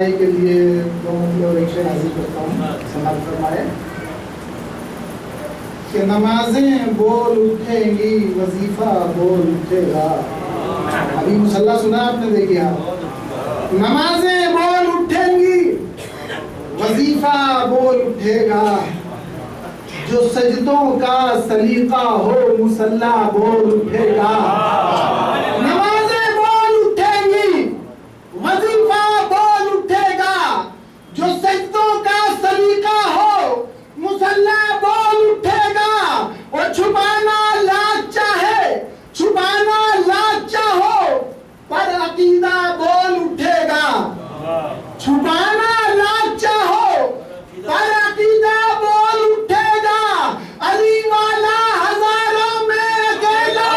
کے لیے دو مطلب اور ایک شعر حاضر کرتا ہوں. سماعت فرمائے کہ نمازیں بول اٹھیں گی وظیفہ بول اٹھے گا. ابھی مصلی سنا آپ نے؟ دیکھیے آپ، نمازیں بول اٹھیں گی وظیفہ بول اٹھے گا، جو سجدوں کا سلیقہ ہو مصلی بول اٹھے گا. نمازیں بول اٹھیں گی وظیفہ بول اٹھے گا، جو سجدوں کا سلیقہ ہو مصلی بول اٹھے گا. اور چھپانا لاج چاہے، چھپانا لاج چاہو پر عقیدہ بول اٹھے گا. چھپانا لاج چاہو پر عقیدہ بول اٹھے گا. علی والا ہزاروں میں اکیلا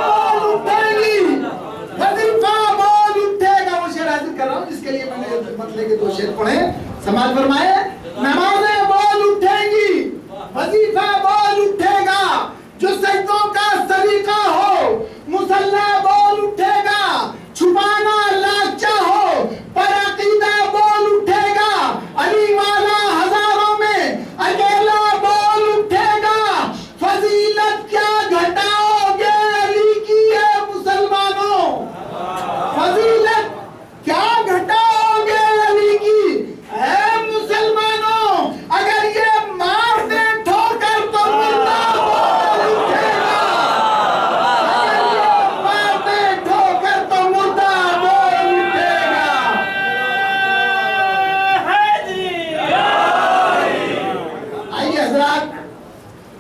بول اٹھے گی، وظیفہ بول اٹھے گا. وہ شعر حاضر کر رہا ہوں جس کے لیے میں نے مطلب کے دو شعر پڑھے. سماعت فرمائے. نمازیں بول اٹھیں گی وظیفہ بول اٹھے گا، جو سجدوں کا سلیقہ ہو مصلی بول اٹھے گا. چھپانا لاج چاہو پر عقیدہ بول اٹھے گا. علی والا ہزاروں میں اکیلا بول اٹھے گا. فضیلت کیا گھٹاؤ گے علی کی ہے مسلمانوں، فضیلت کیا گھٹاؤ گے علی کی اے مسلمانوں. اگر یہ مار دے ٹھوکر تو مردہ بول اٹھے گا. اگر یہ مار دے ٹھوکر تو مردہ بول اٹھے گا. آئیے حضرات،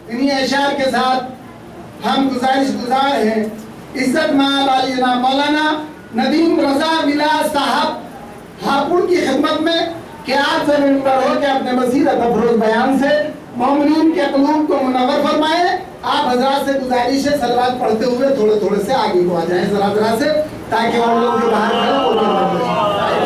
انہی اشعار کے ساتھ ہم گزارش گزار ہیں عزت مآب علی جناب مولانا ندیم رضا ولا صاحب ہاپوڑ کی خدمت میں کہ آپ سے منبر ہو کہ اپنے بصیرت افروز بیان سے مومنین کے قلوب کو منور فرمائے. آپ حضرات سے گزارش ہے صلوات پڑھتے ہوئے تھوڑے تھوڑے سے آگے کو آ جائیں ذرا سے، تاکہ وہ لوگ جو باہر کھڑے ہیں وہ بھی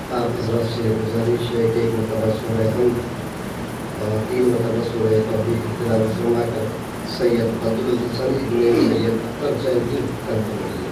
حضرت سے گزارش ہے کہ ایک مرتبہ سورہ حمد اور 3 مرتبہ سورہ توحید کی تلاوت فرما کر سید بدر الحسن ابن سید اختر حسین کی ترجمہ کیے.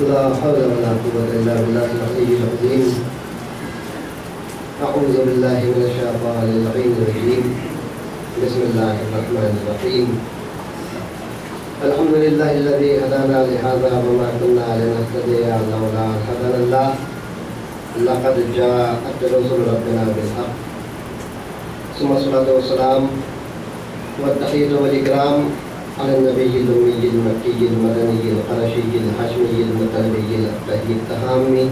لا حول ولا قوة إلا بالله العلي العظيم. أعوذ بالله من الشيطان اللعين الرجيم. بسم الله الرحمن الرحيم. الحمد لله الذي هدانا لهذا وما كنا لنهتدي لولا أن هدانا الله. لقد جاءت رسل ربنا بالحق. ثم الصلاة والسلام والتحية والإكرام على النبي الأمي المكي المدني القرشي الهاشمي المطلبي الأبتهي التهامي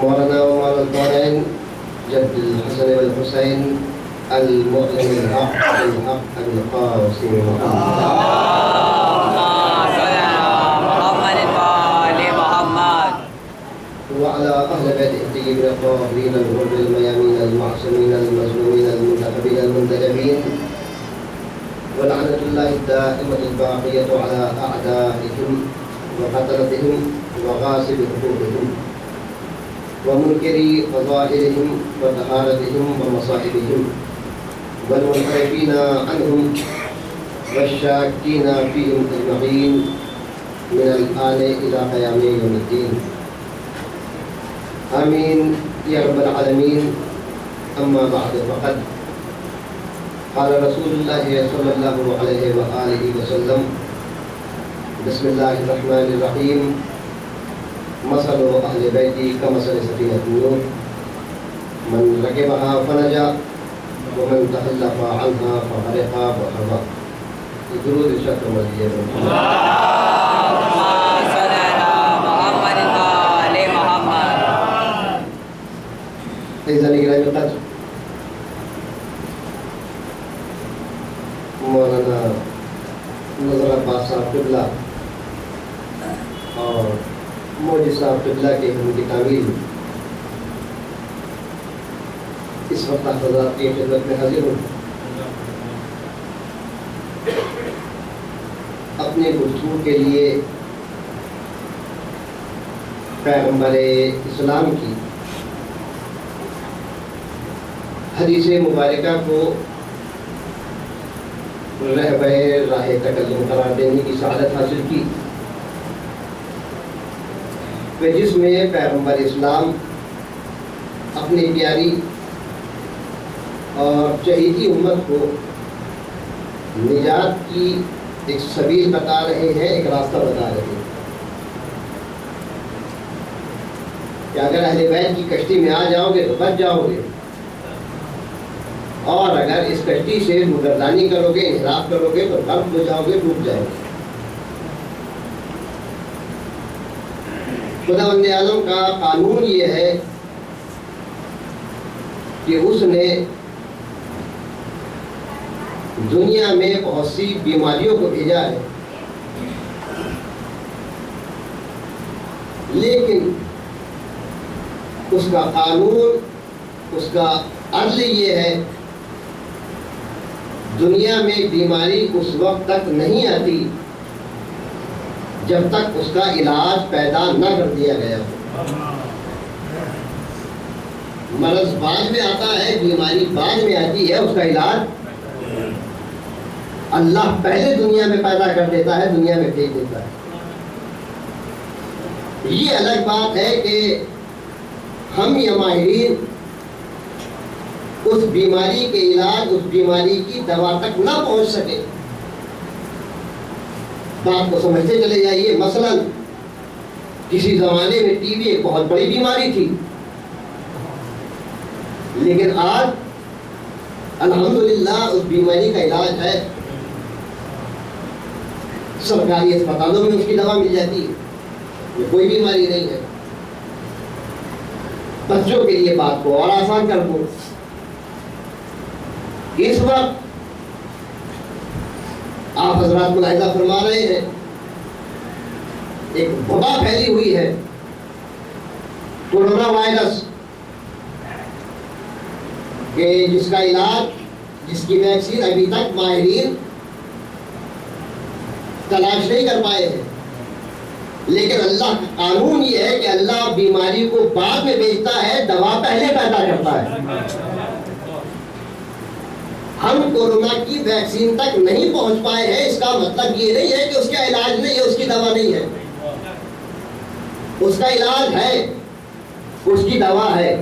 مولانا ومولانا الطارئين جد الحسن والحسين المعلن الحق الحق القاسم محمد وعلى أهل بيته الطيبين الطاهرين الغر الميامين المعصومين المظلومين المنتخبين المنتجبين ولعنة الله الدائمة الباقية على أعدائهم وقتلتهم وغاصب حقوقهم ومنكري فضائلهم وطهارتهم ومصائبهم والمنحرفين عنهم والشاكين فيهم أجمعين من الآن إلى قيام يوم الدين آمين يا رب العالمين. أما بعد فقد قال رسول الله صلى الله عليه وآله وسلم بسم الله الرحمن الرحيم مثل أهل بيتي كمثل سفينة نوح من ركبها فنجا ومن تخلف عنها فغرق وهوى. درود الشكر مزيد فإذا نقرأ بقدر مولانا نظر عباس صاحب قبلہ اور مودی صاحب قبلہ کے ان کی تعمیر اس وقت حضرات کی خدمت میں حاضر ہوں. اپنے گفتگو کے لیے پیغمبر اسلام کی حدیث مبارکہ کو رہبر راہ تکلم قرار دینے کی سعادت حاصل کی جس میں پیغمبر اسلام اپنی پیاری اور چہیتی امت کو نجات کی ایک سبیل بتا رہے ہیں، ایک راستہ بتا رہے ہیں کہ اگر اہل بیت کی کشتی میں آ جاؤ گے تو بچ جاؤ گے، اور اگر اس کشتی سے مگردانی کرو گے، انحراف کرو گے تو غرق ہو جاؤ گے، ڈوب جاؤ گے. خداوند عالم کا قانون یہ ہے کہ اس نے دنیا میں بہت سی بیماریوں کو بھیجا ہے، لیکن اس کا قانون، اس کا عدل یہ ہے دنیا میں بیماری اس وقت تک نہیں آتی جب تک اس کا علاج پیدا نہ کر دیا گیا ہو. مرض بعد میں آتا ہے، بیماری بعد میں آتی ہے، اس کا علاج اللہ پہلے دنیا میں پیدا کر دیتا ہے، دنیا میں بھیج دیتا ہے. یہ الگ بات ہے کہ ہم یا ماہرین اس بیماری کے علاج، اس بیماری کی دوا تک نہ پہنچ سکے. بات کو سمجھتے چلے جائیے. مثلا کسی زمانے میں ٹی بی ایک بہت بڑی بیماری تھی، لیکن آج الحمدللہ اس بیماری کا علاج ہے. سرکاری اسپتالوں میں اس کی دوا مل جاتی ہے، یہ کوئی بیماری نہیں ہے. بچوں کے لیے بات کو اور آسان کر دوں. اس وقت آپ حضرات ملاحظہ فرما رہے ہیں ایک وبا پھیلی ہوئی ہے، کورونا وائرس، کہ جس کا علاج، جس کی ویکسین ابھی تک ماہرین تلاش نہیں کر پائے ہیں. لیکن اللہ کا قانون یہ ہے کہ اللہ بیماری کو بعد میں بھیجتا ہے، دوا پہلے پیدا کرتا ہے. ہم کورونا کی ویکسین تک نہیں پہنچ پائے ہیں، اس کا مطلب یہ نہیں ہے کہ اس کا علاج نہیں ہے، اس کی دوا نہیں ہے. اس کا علاج ہے، اس کی دوا ہے.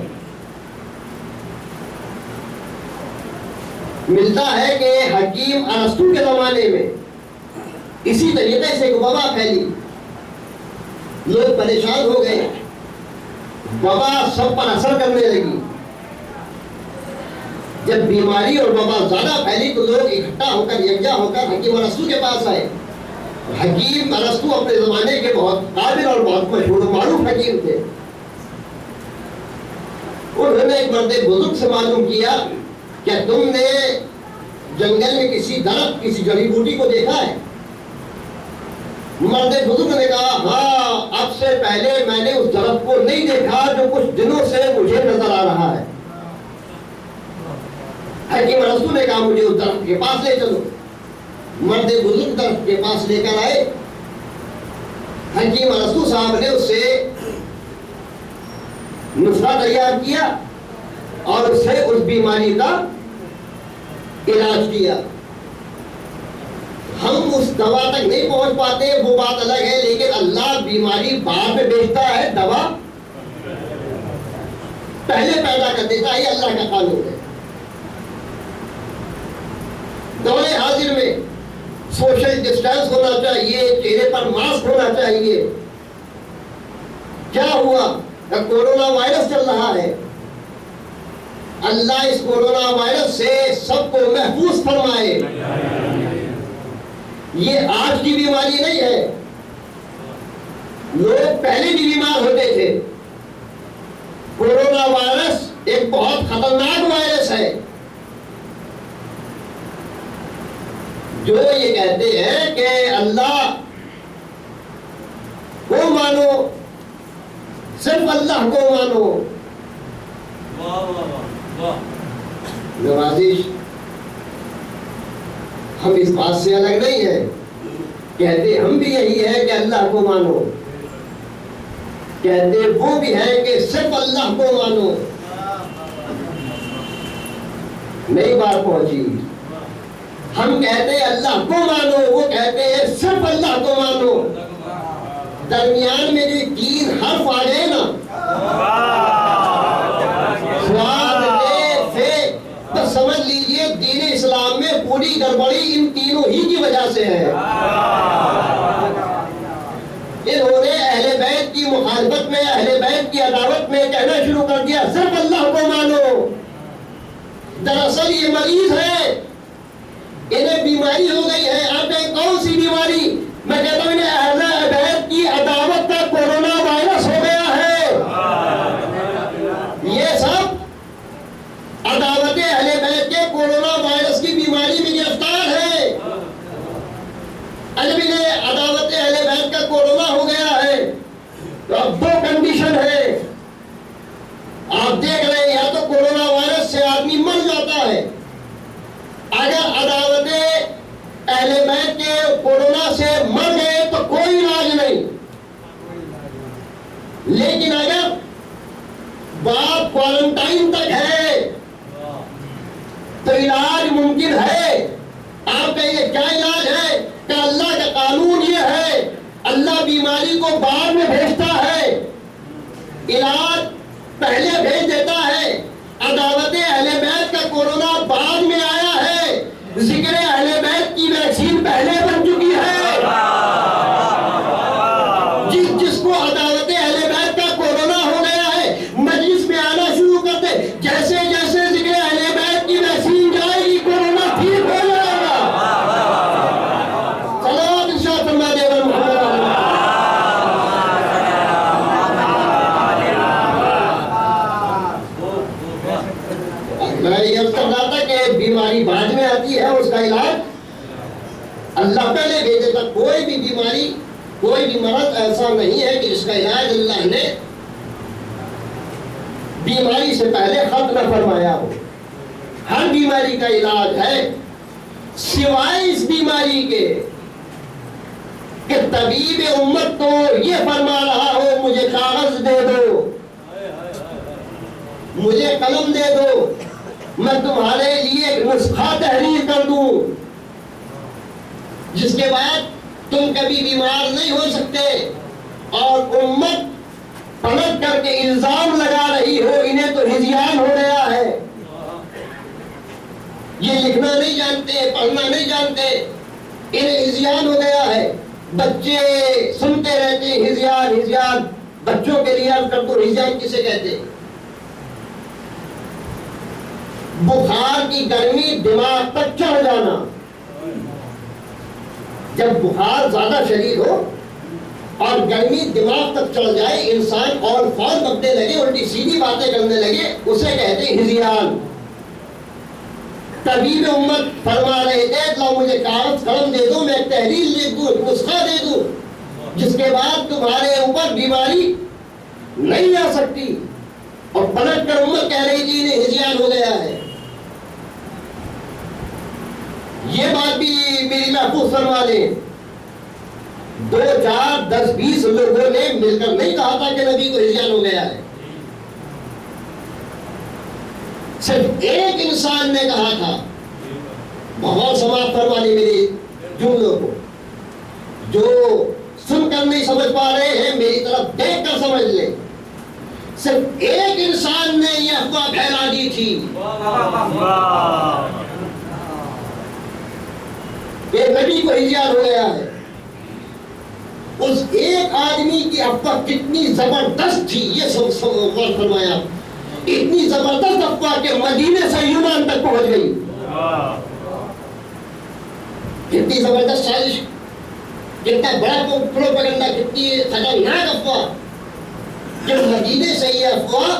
ملتا ہے کہ حکیم ارسطو کے زمانے میں اسی طریقے سے ایک وبا پھیلی، لوگ پریشان ہو گئے، وبا سب پر اثر کرنے لگی. جب بیماری اور وبا زیادہ پھیلی تو لوگ اکٹھا ہو کر، یکجا ہو کر حکیم ارسطو کے پاس آئے. حکیم ارسطو اپنے زمانے کے بہت قابل اور بہت مشہور و معروف حکیم تھے. انہوں نے ایک مرد بزرگ سے معلوم کیا کیا تم نے جنگل میں کسی درخت کسی جڑی بوٹی کو دیکھا ہے؟ مرد بزرگ نے کہا ہاں اب سے پہلے میں نے اس درخت کو نہیں دیکھا جو کچھ دنوں سے مجھے نظر آ رہا ہے۔ حکیم رسول نے کہا مجھے اس درخت کے پاس لے چلو۔ مرد بزرگ درخت کے پاس لے کر آئے۔ حکیم رسول صاحب نے اس سے نسخہ تیار کیا اور اس سے اس بیماری کا علاج کیا۔ ہم اس دوا تک نہیں پہنچ پاتے وہ بات الگ ہے، لیکن اللہ بیماری بعد میں بیچتا ہے، دوا پہلے پیدا کر دیتا ہے، یہ اللہ کا قانون ہے۔ دور حاضر میں سوشل ڈسٹینس ہونا چاہیے، چہرے پر ماسک ہونا چاہیے۔ کیا ہوا؟ کورونا وائرس چل رہا ہے، اللہ اس کورونا وائرس سے سب کو محفوظ فرمائے۔ یہ آج کی بیماری نہیں ہے، لوگ پہلے بھی بیمار ہوتے تھے۔ کورونا وائرس ایک بہت خطرناک وائرس ہے جو یہ کہتے ہیں کہ اللہ کو مانو، صرف اللہ کو مانو۔ نوازش ہم اس بات سے الگ نہیں ہے، کہتے ہم بھی یہی ہے کہ اللہ کو مانو، کہتے وہ بھی ہے کہ صرف اللہ کو مانو۔ نئی بات پہنچی، ہم کہتے ہیں اللہ کو مانو، وہ کہتے ہیں صرف اللہ کو مانو۔ درمیان میں جو 3 حرف آ گئے نا، تو سمجھ لیجئے دین اسلام میں پوری گڑبڑی ان تینوں ہی کی وجہ سے ہے۔ انہوں نے اہل بیت کی مخالفت میں، اہل بیت کی عداوت میں کہنا شروع کر دیا صرف اللہ کو مانو۔ دراصل یہ مریض ہے، انہیں بیماری ہو گئی ہے۔ آپ کہیں کون سی بیماری؟ میں کہتا ہوں انہیں اہل بیت کی عداوت کا کورونا وائرس ہو گیا ہے۔ یہ سب عداوت اہل بیت کے کورونا وائرس کی بیماری میں گرفتار ہے۔ اب انہیں عداوت اہل بیت کا کورونا ہو گیا ہے تو اب 2 کنڈیشن ہے، آپ دیکھ رہے ہیں، یا تو کورونا وائرس سے آدمی مر جاتا ہے، اگر عداوت اہل بیت کے کورونا سے مر گئے تو کوئی علاج نہیں، لیکن اگر بات کوارنٹائن تک ہے تو علاج ممکن ہے۔ آپ کہیے کیا علاج ہے؟ کہ اللہ کا قانون یہ ہے، اللہ بیماری کو بعد میں بھیجتا ہے، علاج پہلے بھیج دیتا ہے۔ عداوت اہل بیت کا کورونا بعد میں آیا ہے، ذکر اہل بیت کی ویکسین پہلے بن چکی ہے۔ جس کو عداوت اہل بیت کا کورونا ہو گیا ہے، مجلس میں آنا شروع کر دے، جیسے جیسے ذکر اہل بیت کی ویکسین جائے گی کورونا ٹھیک ہو جائے گا۔ صلوات ارشاد فرما دے گا محمد۔ میں یہ عرض کر رہا تھا کہ بیماری بعد میں آتی ہے، اس کا علاج اللہ پہلے بھیجے تھا۔ کوئی بھی بیماری، کوئی بھی مرض ایسا نہیں ہے کہ جس کا علاج اللہ نے بیماری سے پہلے خلق نہ فرمایا ہو۔ ہر بیماری کا علاج ہے، سوائے اس بیماری کے کہ طبیب امت تو یہ فرما رہا ہو مجھے کاغذ دے دو، مجھے قلم دے دو، میں تمہارے لیے ایک نسخہ تحریر کر دوں جس کے بعد تم کبھی بیمار نہیں ہو سکتے، اور امت پلٹ کر کے الزام لگا رہی ہو انہیں تو ہذیان ہو گیا ہے، یہ لکھنا نہیں جانتے، پڑھنا نہیں جانتے، انہیں ہذیان ہو گیا ہے۔ بچے سنتے رہتے ہیں ہذیان ہذیان، بچوں کے لیے عرض کر دو ہذیان کسے کہتے؟ بخار کی گرمی دماغ تک چڑھ جانا، جب بخار زیادہ شدید ہو اور گرمی دماغ تک چڑھ جائے، انسان اور فوج بکنے لگے، الٹی سیدھی باتیں کرنے لگے، اسے کہتے ہیں ہذیان۔ طبیب امت فرما رہے تھے لاؤ مجھے کاغذ قلم دے دو، میں تحریر لکھ دوں، نسخہ دے دوں، جس کے بعد تمہارے اوپر بیماری نہیں آ سکتی. اور پلٹ کر امت کہہ رہی تھی انہیں ہذیان ہو گیا ہے. یہ بات بھی میری محفوظ فرما لیں. 2 4 10 20 لوگوں نے مل کر نہیں کہا تھا کہ نبی کو ہذیان ہو گیا ہے. صرف ایک انسان نے کہا تھا. بہت سماعت فرما لی میری جملوں کو. جو سن کر نہیں سمجھ پا رہے ہیں میری طرف دیکھ کر سمجھ لیں. صرف ایک انسان نے یہ افواہ پھیلا دی تھی کہ نبی کو ہذیان ہو گیا ہے. اس ایک آدمی کی افواہ کتنی زبردست تھی یہ سب غور فرمایا. اتنی زبردست افواہ کہ مدینے سے یونان تک پہنچ گئی. کتنی زبردست سازش، کتنا بڑا پروپیگنڈا، کتنی خطرناک افواہ کہ مدینے سے یہ افواہ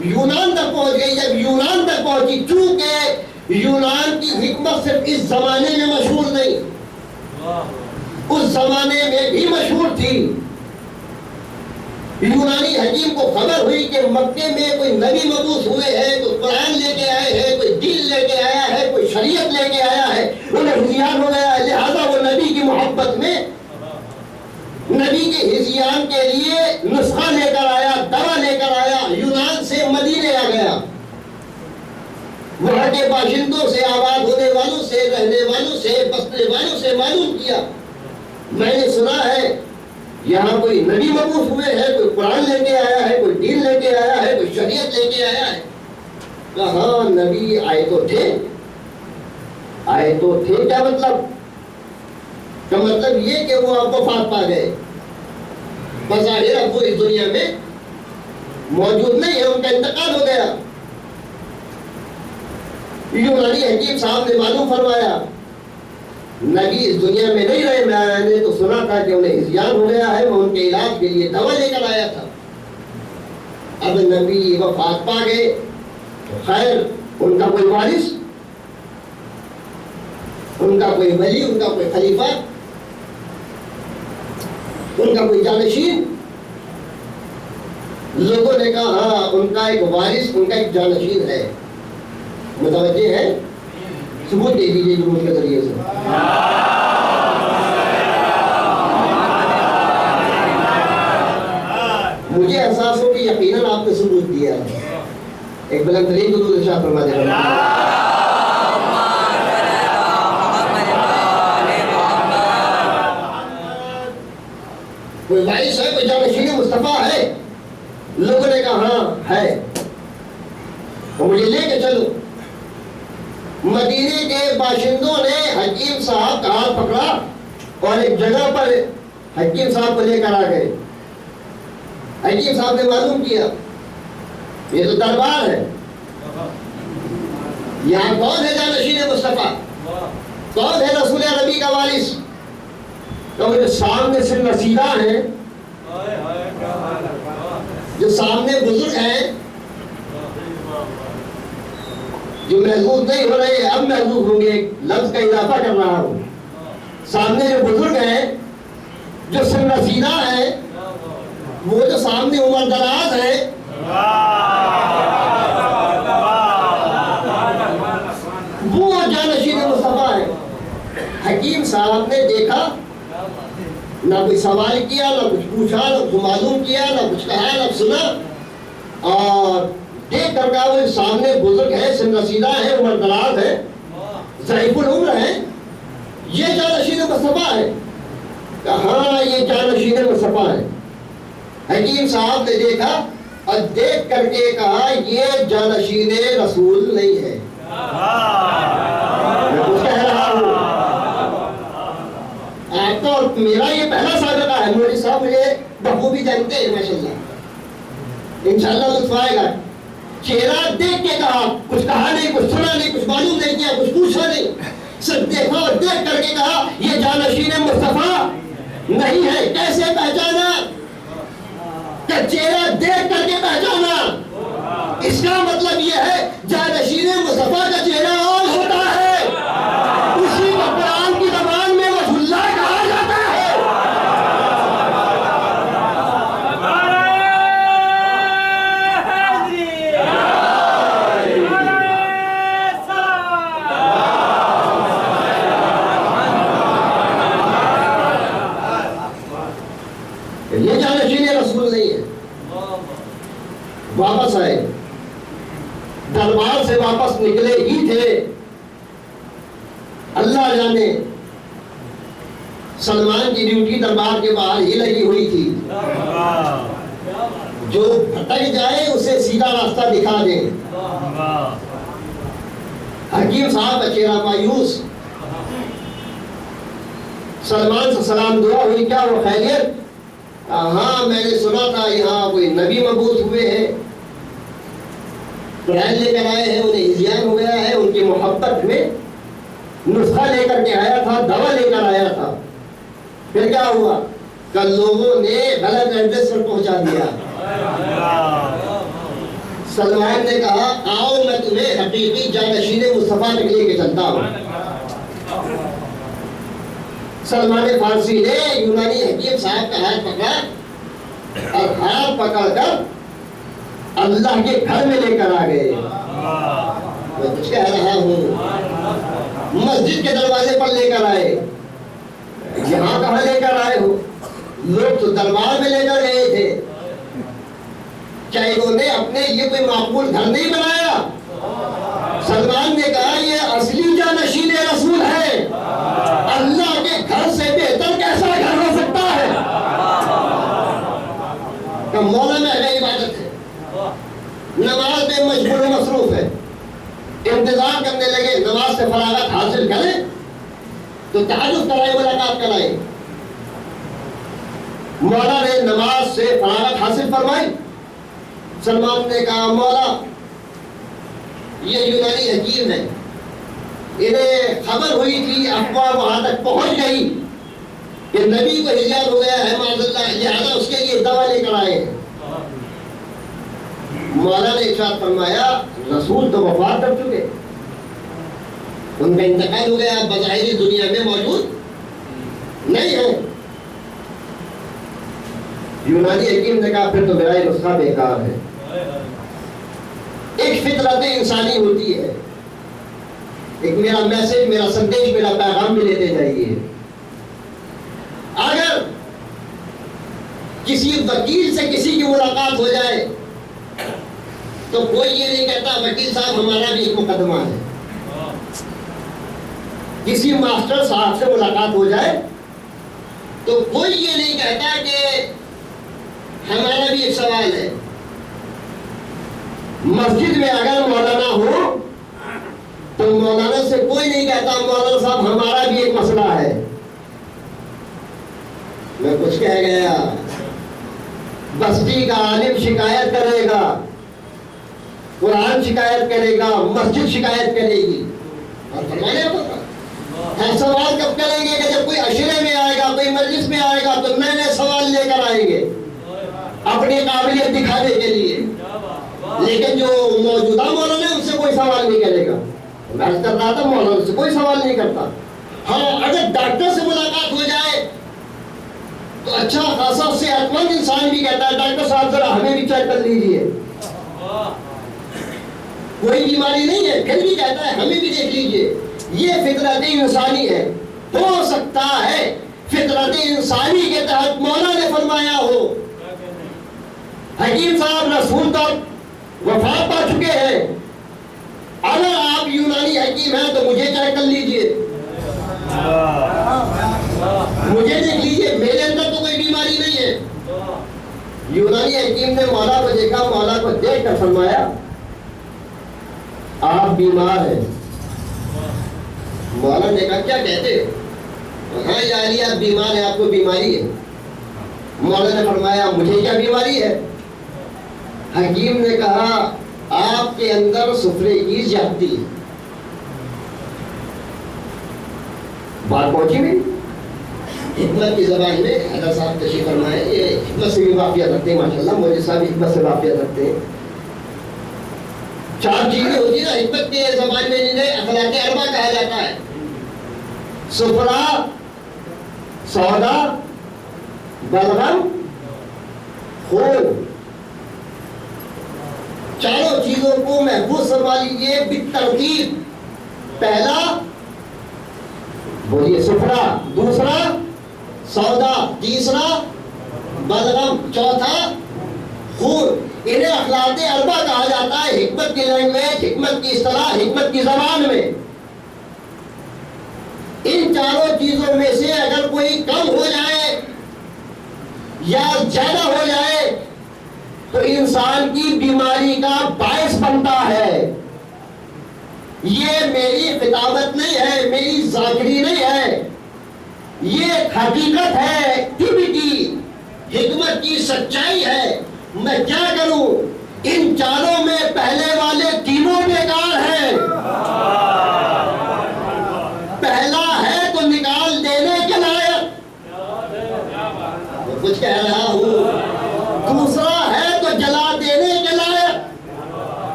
یونان تک پہنچ گئی. جب یونان تک پہنچی، چونکہ یونان کی حکمت صرف اس زمانے میں مشہور نہیں، اس زمانے میں بھی مشہور تھی. یونانی حکیم کو خبر ہوئی کہ مکے میں کوئی نبی مبعوث ہوئے ہیں، کوئی قرآن لے کے آئے ہیں، کوئی دین لے کے آیا ہے، کوئی شریعت لے کے آیا ہے، انہیں ہذیان ہو گیا ہے. لہذا وہ نبی کی محبت میں نبی کے ہذیان کے لیے نسخہ لے کر آیا، دوا لے کر آیا، یونان سے مدینے آ گیا. وہاں کے باشندوں سے، آباد ہونے والوں سے، رہنے والوں سے، بسنے والوں سے معلوم کیا. میں نے سنا ہے یہاں کوئی نبی مبعوث ہوئے ہیں، کوئی قرآن لے کے آیا ہے، کوئی دین لے کے آیا ہے، کوئی شریعت لے کے آیا ہے. کہاں نبی آئے تو تھے، آئے تو تھے. کیا مطلب؟ کا مطلب یہ کہ وہ اب وفات پا گئے. بظاہر اب وہ اس دنیا میں موجود نہیں ہے، ان کا انتقال ہو گیا. یونانی حکیم صاحب نے معلوم فرمایا نبی اس دنیا میں نہیں رہے. میں نے تو سنا تھا کہ انہیں ہذیان ہو گیا ہے، میں ان کے علاج کے لیے دوا لے کر آیا تھا. اب نبی وفات پا گئے تو خیر ان کا کوئی وارث، ان کا کوئی ولی، ان کا کوئی خلیفہ، ان کا کوئی جانشین. لوگوں نے کہا ہاں ان کا ایک وارث، ان کا ایک جانشین ہے. متوجہ ہے؟ ثبوت دے دیجیے جمہور کے ذریعے سے. مجھے احساس ہو کہ یقیناً آپ نے ثبوت دیا. ایک بلند ترین درود ارشاد فرما دے گا. کوئی وارث ہے، کوئی جانشین مصطفیٰ ہے؟ لوگوں نے کہا ہاں ہے. تو مجھے لے کے چلو. مدینے کے باشندوں نے حکیم صاحب کا ہاتھ پکڑا اور ایک جگہ پر حکیم صاحب کو لے کر آ گئے. حکیم صاحب نے معلوم کیا یہ تو دربار ہے، یہاں کون ہے جانشین مصطفیٰ، کون ہے رسول نبی کا وارث؟ تو جو سامنے سے رسیدہ ہیں، جو سامنے بزرگ ہیں، جو محظوظ نہیں ہو رہے اب محظوظ ہوں گے. ایک لفظ کا اضافہ کر رہا ہوں. سامنے جو بزرگ ہیں، جو سن رسیدہ ہیں، وہ جو سامنے عمر دراز ہے، وہ جانشین مصطفیٰ ہے. حکیم صاحب نے دیکھا، نہ کوئی سوال کیا، نہ کچھ پوچھا، نہ کچھ معلوم کیا، نہ کچھ کہا، نہ سنا. اور دیکھ کر کہا وہ سامنے بزرگ ہے، سن رسیدہ ہے، عمر دراز ہے، ضعیف العمر ہے، یہ جانشین مصطفیٰ ہے. کہاں یہ جانشین مصطفیٰ ہے. حکیم صاحب نے دیکھا اور دیکھ کر کے کہا یہ جانشین رسول نہیں ہے. میں کچھ کہہ رہا ہوں، آپ تو میرا یہ پہلا سابقہ ہے. مولوی صاحب مجھے بخوبی جانتے ہیں ماشاءاللہ، انشاءاللہ لطف آئے گا. چہرہ دیکھ کے کہا، کچھ کہا نہیں، کچھ سنا نہیں، کچھ معلوم نہیں کیا، کچھ پوچھا نہیں، صرف دیکھا اور دیکھ کر کے کہا یہ جانشین مصطفیٰ نہیں ہے. کیسے پہچانا؟ کہ چہرہ دیکھ کر کے پہچانا. اس کا مطلب یہ ہے جانشین مصطفیٰ کا چہرہ اور ہوتا ہے، اسی کو قرآن کی زبان میں وجہ اللہ کہا جاتا ہے۔ یہ جانشین رسول نہیں ہے۔ واپس آئے، دربار سے واپس نکلے ہی تھے، اللہ جانے سلمان کی ڈیوٹی دربار کے باہر ہی لگی ہوئی تھی، جو بھٹک جائے اسے سیدھا راستہ دکھا دیں۔ حکیم صاحب چہرہ مایوس، سلمان سے سلام دعا ہوئی، کیا وہ خیریت؟ ہاں میں نے سنا تھا یہاں کوئی نبی مبعوث ہوئے ہیں، قرآن لے کر آئے ہیں، انہیں ہذیان ہو گیا ہے، ان کی محبت میں نسخہ لے کر کے آیا تھا، دوا لے کر آیا تھا۔ پھر کیا ہوا؟ کل لوگوں نے غلط ایڈریس پر پہنچا دیا۔ سلمان نے کہا آؤ میں تمہیں حقیقی جانشین مصطفیٰ تک لے کے چلتا ہوں۔ سلمان فارسی نے یونانی حکیم صاحب کا ہاتھ پکڑا اور ہاتھ پکڑ کر اللہ کے گھر میں لے کر آ گئے۔ میں کچھ کہہ رہا ہوں، مسجد کے دروازے پر لے کر آئے، یہاں کہاں لے کر آئے ہو؟ لوگ تو دربار میں لے کر گئے تھے، کیا انہوں نے اپنے یہ کوئی معقول گھر نہیں بنایا؟ سلمان نے کہا یہ اصلی جانشین رسول ہے، اللہ کے گھر سے بہتر کیسا گھر ہو سکتا ہے؟ کہ مولا میں ہے عبادت ہے، نماز میں مشغول و مصروف ہے، انتظار کرنے لگے نماز سے فراغت حاصل کریں تو تہجد کرائے، ملاقات کرائے۔ مولا نے نماز سے فراغت حاصل فرمائی۔ سلمان نے کہا مولا یہ یونانی حکیم ہے، انہیں خبر ہوئی تھی، افواہ وہاں تک پہنچ گئی کہ نبی کو ہذیان ہو گیا ہے معاذ اللہ، لہذا اس کے لیے دوا لے کر آئے ہیں۔ مولا نے ارشاد فرمایا رسول تو وفات کر چکے، ان کا انتقال ہو گیا، بظاہری دنیا میں موجود نہیں ہے۔ یونانی حکیم نے کہا پھر تو میرا یہ نسخہ بیکار ہے۔ ایک فطرت انسانی ہوتی ہے، ایک میرا میسج، میرا سندیش، میرا پیغام بھی لیتے جائیے۔ اگر کسی وکیل سے کسی کی ملاقات ہو جائے تو کوئی یہ نہیں کہتا وکیل صاحب ہمارا بھی ایک مقدمہ ہے۔ کسی ماسٹر صاحب سے ملاقات ہو جائے تو کوئی یہ نہیں کہتا کہ ہمارا بھی ایک سوال ہے۔ مسجد میں اگر مولانا ہو تو مولانا سے کوئی نہیں کہتا مولانا صاحب ہمارا بھی ایک مسئلہ ہے۔ میں کچھ کہہ گیا، بستی کا عالم شکایت کرے گا، قرآن شکایت کرے گا، مسجد شکایت کرے گی، اور فرمانے ہم سوال کب کریں گے کہ جب کوئی عشرے میں آئے گا، کوئی مجلس میں آئے گا تو نئے نئے سوال لے کر آئیں گے اپنی قابلیت دکھانے کے لیے، لیکن جو موجودہ مولانا ہے ان سے کوئی سوال نہیں کرے گا۔ میں عرض کر رہا تھا مولانا سے کوئی سوال نہیں کرتا۔ ہاں اگر ڈاکٹر سے ملاقات ہو جائے تو اچھا خاصا صحت مند انسان بھی کہتا ہے ڈاکٹر صاحب ذرا ہمیں بھی چیک کر لیجیے، کوئی بیماری نہیں ہے پھر بھی کہتا ہے ہمیں بھی دیکھ لیجیے۔ یہ فطرت انسانی ہے۔ ہو سکتا ہے فطرت انسانی کے تحت مولا نے فرمایا ہو حکیم صاحب رسول تک وفات پا چکے ہیں، اگر آپ یونانی حکیم ہیں تو مجھے چیک کر لیجیے، مجھے دیکھ لیجیے، میرے اندر تو کوئی بیماری نہیں ہے۔ یونانی حکیم نے مولا کو دیکھا، مولا کو دیکھ کر فرمایا آپ بیمار ہیں۔ مولا نے کہا کیا کہتے ہو؟ ہاں یا علی آپ بیمار ہیں، آپ کو بیماری ہے۔ مولا نے فرمایا مجھے کیا بیماری ہے؟ حکیم نے کہا آپ کے اندر سفرے کی زیادتی ہے۔ بات پہنچی بھی حکمت کی زبان میں حضرت صاحب تشریف فرمائے، یہ حکمت سے بھی واقعات رکھتے ہیں، ماشاءاللہ مولوی صاحب حکمت سے واقعات رکھتے ہیں۔ 4 چیزیں ہوتی ہیں نا حکمت کے زبان میں، جنہیں اخلاق اربع کہا جاتا ہے: سفرا، سودا، بلغم، خون. چاروں چیزوں کو محفوظ فرما لیجیے بالترتیب. پہلا بولیے سفرا، دوسرا سودا، تیسرا بلغم، چوتھا خون. انہیں اخلاق اربع کہا جاتا ہے حکمت کی لینگویج، حکمت کی اصطلاح، حکمت کی زبان میں. ان چاروں چیزوں میں سے اگر کوئی کم ہو جائے یا زیادہ ہو جائے تو انسان کی بیماری کا باعث بنتا ہے. یہ میری خطابت نہیں ہے، میری ذاکری نہیں ہے، یہ حقیقت ہے، طب کی حکمت کی سچائی ہے. میں کیا کروں؟ ان چاروں میں پہلے والے تینوں بیکار ہیں. پہلا ہے تو نکال دینے کے لائق، کچھ کہہ رہا ہوں. دوسرا ہے تو جلا دینے کے لائق،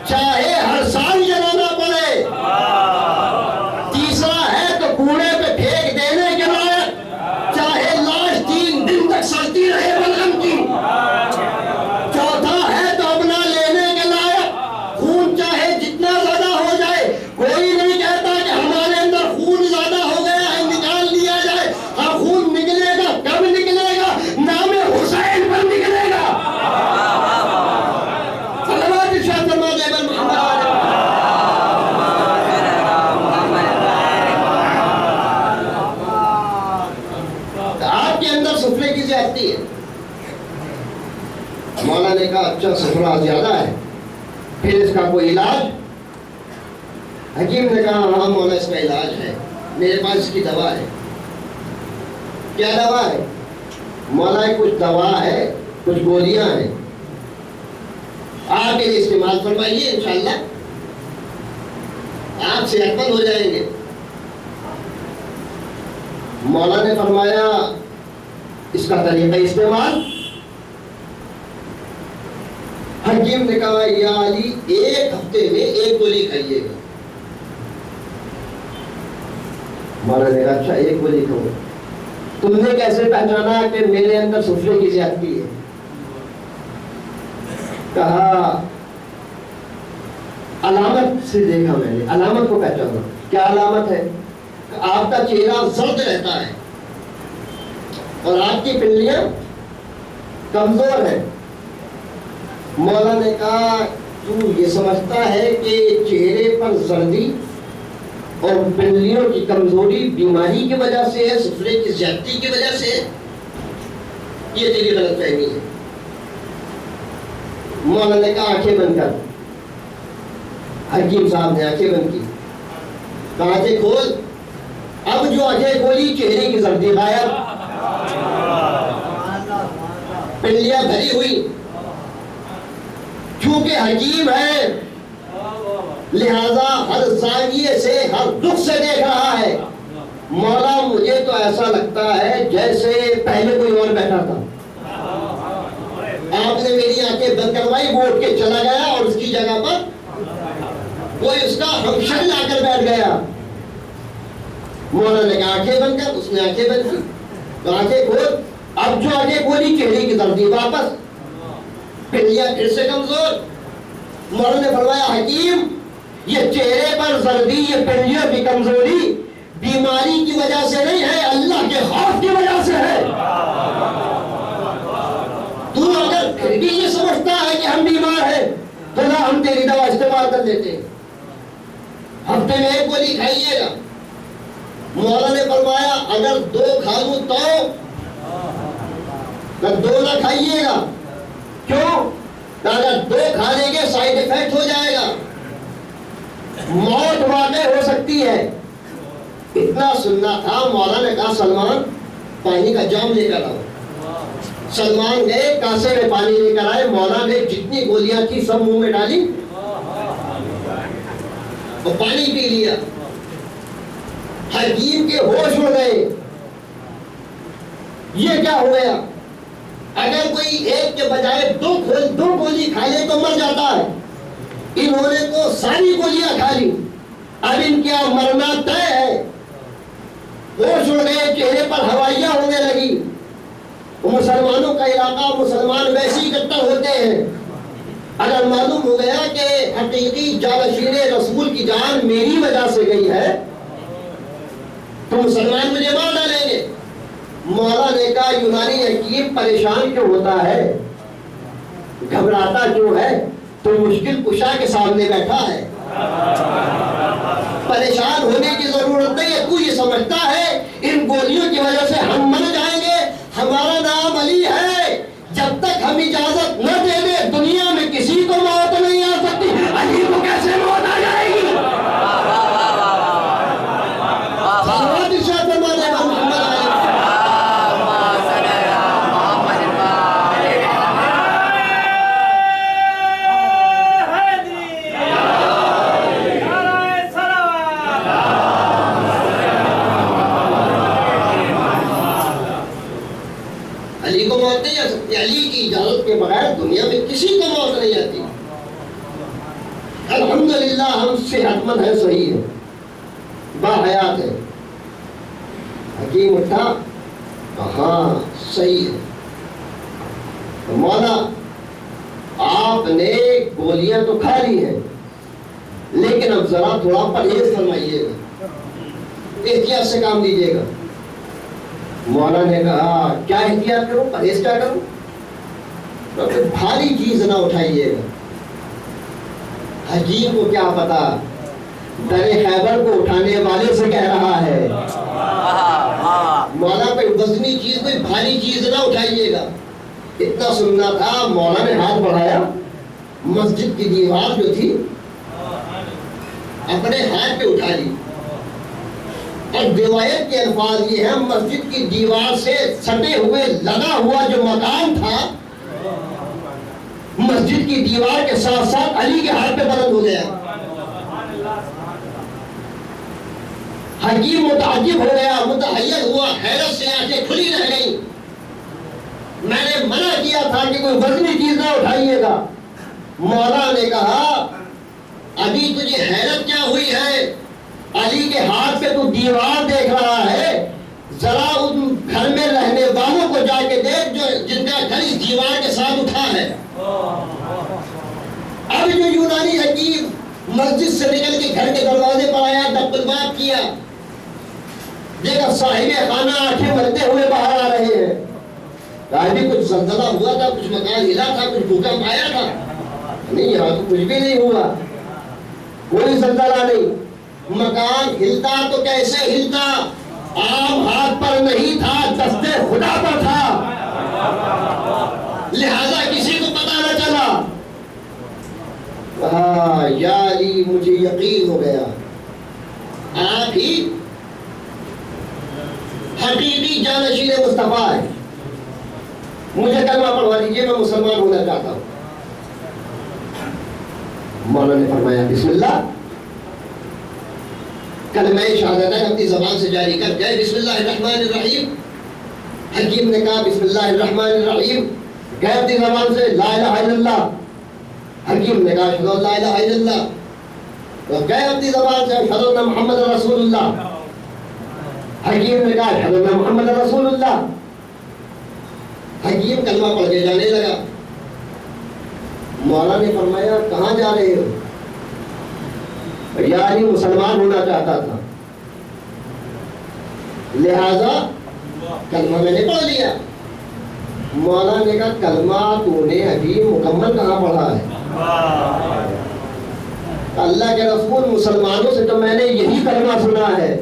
چاہے ہر سال جلانا پڑے. تیسرا ہے تو کوڑے پہ پھینک دینے کے لائق، چاہے لاش 3 دن تک سڑتی رہے بلغم کی. چوتھا ہے تو اپنا لینے کے لائق، خون چاہے جتنا زیادہ ہو جائے. کوئی نہیں کہتا کہ ہمارے اندر خون زیادہ ہو گیا ہے نکال لیا جائے. ہاں خون نکلے گا، کب نکلے گا؟ نام حسین پر نکلے گا. صلوات ارشاد فرما دے بل محمد. آپ کے اندر سفرے کی زیادتی ہے. مولا نے کہا اچھا سفرا زیادہ ہے، پھر اس کا کوئی علاج؟ حکیم نے کہا ہاں مولا اس کا علاج ہے، میرے پاس اس کی دوا ہے. کیا دوا ہے؟ مولا کچھ دوا ہے، کچھ گولیاں ہیں، آپ انہیں استعمال فرمائیے، انشاءاللہ آپ صحت مند ہو جائیں گے. مولا نے فرمایا اس کا طریقہ استعمال. حکیم نے کہا یا علی 1 ہفتے میں 1 گولی کھائیے گا. مولا نے کہا اچھا 1 گولی کھاؤ. تم نے کیسے پہچانا کہ میرے اندر سفرے کی زیادتی ہے؟ کہا علامت سے دیکھا میں نے، علامت کو پہچانا. کیا علامت ہے؟ آپ کا چہرہ زرد رہتا ہے اور آپ کی پنڈلیاں کمزور ہیں. مولا نے کہا تو یہ سمجھتا ہے کہ چہرے پر زردی اور پنڈلیوں کی کمزوری بیماری کی وجہ سے ہے، سفرے کی زیادتی کی وجہ سے ہے؟ یہ تیری غلط فہمی ہے. مولا نے کہا آنکھیں بند کر. حکیم صاحب نے آنکھیں بند کی. کہا آنکھیں کھول. اب جو آنکھیں کھولی چہرے کی زردی غائب، پنڈلیاں بھری ہوئی. چونکہ حکیم ہے لہذا ہر زاویے سے، ہر دکھ سے دیکھ رہا ہے. مولا مجھے تو ایسا لگتا ہے جیسے پہلے کوئی اور بیٹھا تھا. آپ نے میری آنکھیں بند کروائی، وہ اٹھ کے چلا گیا اور اس کی جگہ پر کوئی اس کا ہمشر لا کر بیٹھ گیا. مولا نے کہا آنکھیں بند کر. اس نے آنکھیں بند کی. تو آنکھیں کھول. اب جو آنکھیں کھولی چہرے کی زردی واپس، پنڈلیاں پھر سے کمزور. مولا نے فرمایا حکیم یہ چہرے پر زردی، یہ پنڈلیوں کی کمزوری بیماری کی وجہ سے نہیں ہے، اللہ کے خوف کی وجہ سے ہے. تو اگر پھر بھی یہ سمجھتا ہے کہ ہم بیمار ہیں تو نہ ہم تیری دوا استعمال کر لیتے ہیں. ہفتے میں 1 گولی کھائیے گا. مولا نے فرمایا اگر 2 کھا لوں تو 2 نہ کھائیے گا. کیوں؟ اگر 2 کھا لیں گے سائیڈ ایفیکٹ ہو جائے گا، موت واقع ہو سکتی ہے. اتنا سننا تھا. مولا نے کہا سلمان پانی کا جام لے کر آؤ. سلمان گئے، کاسے میں پانی لے کر آئے. مولا نے جتنی گولیاں تھی سب منہ میں ڈالی اور پانی پی لیا. حکیم کے ہوش اڑ گئے. یہ کیا ہو گیا؟ اگر کوئی 1 کے بجائے 2 گولی کھا لے تو مر جاتا ہے. انہوں نے تو ساری گولیاں کھا لی، اب ان کا مرنا طے ہے۔ ہوش اڑ گئے، چہرے پر ہوائیاں ہونے لگی۔ مسلمانوں کا علاقہ، مسلمان ویسے ہی اکٹھا ہوتے ہیں۔ اگر معلوم ہو گیا کہ حقیقی جانشین رسول کی جان میری وجہ سے گئی ہے تو مسلمان مجھے مار ڈالیں گے۔ مولا نے کہا یونانی حکیم پریشان کیوں ہوتا ہے، گھبراتا کیوں ہے، تو مشکل کشا کے سامنے بیٹھا ہے۔ پریشان ہونے کی ضرورت نہیں ہے، تو یہ سمجھتا ہے ان گولیوں کی وجہ سے ہم مر جائیں گے۔ ہمارا نام علی ہے، جب تک ہم اجازت نہ دے دیں دنیا میں کسی کو موت نہیں آ سکتی، علی کو کیسے موت آ جائے گی؟ صلوات ارشاد فرما دے محمد علیہ۔ علی کو موت نہیں آ سکتی، علی کی اجازت کے بغیر دنیا میں کسی کو موت نہیں آتی۔ الحمدللہ ہم صحت مند ہیں، صحیح ہے، باحیات ہے۔ حکیم اٹھا، ہاں صحیح ہے مولا، آپ نے گولیاں تو کھا لی ہیں لیکن اب ذرا تھوڑا پرہیز فرمائیے گا، احتیاط سے کام لیجیے گا۔ مولا نے کہا کیا احتیاط کروں، پرہیز کیا کروں؟ بھاری چیز نہ اٹھائیے گا۔ حکیم کو کیا پتا در خیبر کو اٹھانے والے سے کہہ رہا ہے، مولا کوئی وزنی چیز، کوئی بھاری چیز نہ اٹھائیے گا۔ اتنا سننا تھا، مولا نے ہاتھ بڑھایا، مسجد کی دیوار جو تھی اپنے ہاتھ پہ اٹھا لی، اور روایت کے الفاظ یہ ہیں مسجد کی دیوار سے سٹے ہوئے لگا ہوا جو مکان تھا مسجد کی دیوار کے ساتھ ساتھ علی کے ہاتھ پہ بلند ہو گیا۔ حکیم متعجب ہو گیا، متحیر ہوا، حیرت سے آنکھیں کھلی رہ گئی۔ میں نے منع کیا تھا کہ کوئی وزنی چیز نہ اٹھائیے گا۔ مولا نے کہا ابھی تجھے حیرت کیا ہوئی ہے، علی کے ہاتھ پہ تو دیوار دیکھ رہا ہے، ذرا ان گھر میں رہنے والوں کو جا کے دیکھ جو جن کا گھر اس دیوار کے ساتھ اٹھا ہے۔ اب جو یونانی حکیم مسجد سے نکل کے گھر کے دروازے پر آیا، دب الباب کیا، دیکھا صاحب خانہ آنکھیں بھرتے ہوئے باہر آ رہے ہیں۔ ابھی کچھ زلزلہ ہوا تھا، کچھ مکان ہلا تھا، کچھ بھوکمپ آیا تھا؟ نہیں، یہاں تو کچھ بھی نہیں ہوا، کوئی زلزلہ نہیں۔ مکان ہلتا تو کیسے ہلتا، عام ہاتھ پر نہیں تھا، دستے خدا پر تھا، لہذا کسی کو پتہ نہ چلا۔ یا علی مجھے یقین ہو گیا آپ ہی حقیقی جانشین مصطفیٰ ہے، مجھے کلمہ پڑھوا دیجیے، میں مسلمان ہونا چاہتا ہوں۔ مولا نے فرمایا بسم اللہ، کلمہ شہادتین اپنی زبان سے جاری کر گئے، بسم اللہ الرحمن الرحیم۔ حکیم نے کہا بسم اللہ الرحمن الرحیم، گئے اپنی زبان سے لا الہ الا اللہ۔ حکیم نے کہا اشہد ان لا الہ الا اللہ، گئے اپنی زبان سے اشہد ان محمد رسول اللہ۔ حکیم نے کہا اشہد ان محمد رسول اللہ۔ حکیم کلمہ پڑھ کے جانے لگا۔ مولا نے فرمایا کہاں جا رہے ہو؟ یا علی مسلمان ہونا چاہتا تھا، لہذا کلمہ میں نے پڑھ لیا۔ مولا نے کہا کلمہ تو نے ابھی مکمل کہاں پڑھا ہے؟ اللہ کے رسول مسلمانوں سے تو میں نے یہی کلمہ سنا ہے۔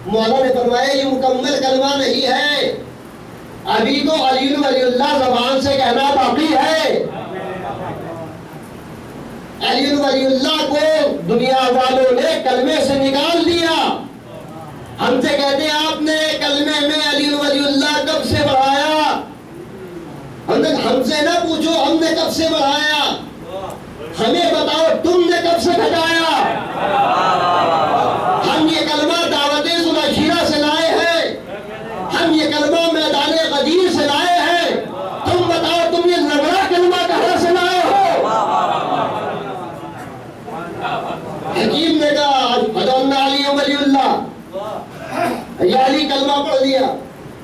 مولا نے فرمایا یہ مکمل کلمہ نہیں ہے، ابھی تو علی ولی اللہ زبان سے کہنا باقی ہے۔ علی ولی اللہ کو دنیا والوں نے کلمے سے نکال دیا۔ ہم سے کہتے ہیں آپ نے کلمے میں علی ولی اللہ کب سے بڑھایا؟ ہم سے نہ پوچھو ہم نے کب سے بڑھایا، ہمیں بتاؤ تم نے کب سے گھٹایا۔ ہم یہ کلمہ دعوت ذوالعشیرہ سے لائے ہیں، ہم یہ کلمہ میدان غدیر سے لائے ہیں، تم بتاؤ تم یہ لنگڑا کلمہ کہاں سے لائے ہو؟ یا علی کلمہ پڑھ لیا،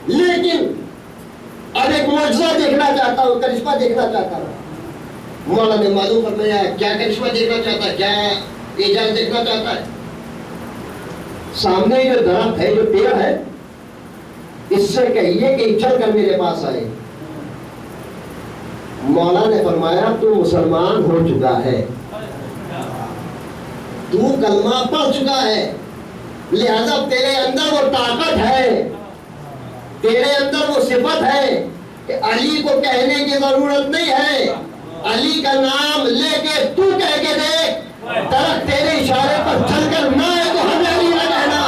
لیکن اب ایک معجزہ دیکھنا چاہتا ہوں، کرشمہ دیکھنا چاہتا ہوں۔ مولا نے معلوم فرمایا کیا کرشمہ دیکھنا چاہتا ہے، کیا اعجاز دیکھنا چاہتا ہے؟ سامنے جو درخت ہے، جو پیڑ ہے، اس سے کہیے کہ چل کر میرے پاس آئے۔ مولا نے فرمایا تو مسلمان ہو چکا ہے، تو کلمہ پڑھ چکا ہے، لہذا تیرے اندر وہ طاقت ہے، تیرے اندر وہ صفت ہے کہ علی کو کہنے کی ضرورت نہیں ہے، علی کا نام لے کے تو کہہ کے دیکھ، درخت تیرے اشارے پر چل کر نہ ہے تو ہمیں علی نہ کہنا۔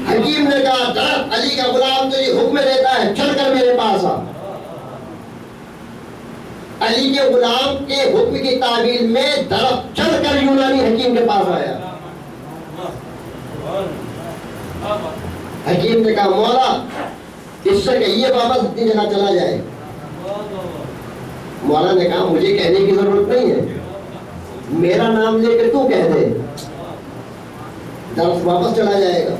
حکیم نے کہا درخت علی کا غلام تجھے حکم دیتا ہے چل کر میرے پاس آ۔ علی کے غلام کے حکم کی تعمیل میں درخت چل کر یونانی حکیم کے پاس آیا۔ حکیم نے کہا مولا اس سے کہیے واپس اپنی جگہ چلا جائے۔ مولا نے کہا مجھے کہنے کی ضرورت نہیں ہے، میرا نام لے کے تو کہہ دے، درخت واپس چلا جائے گا۔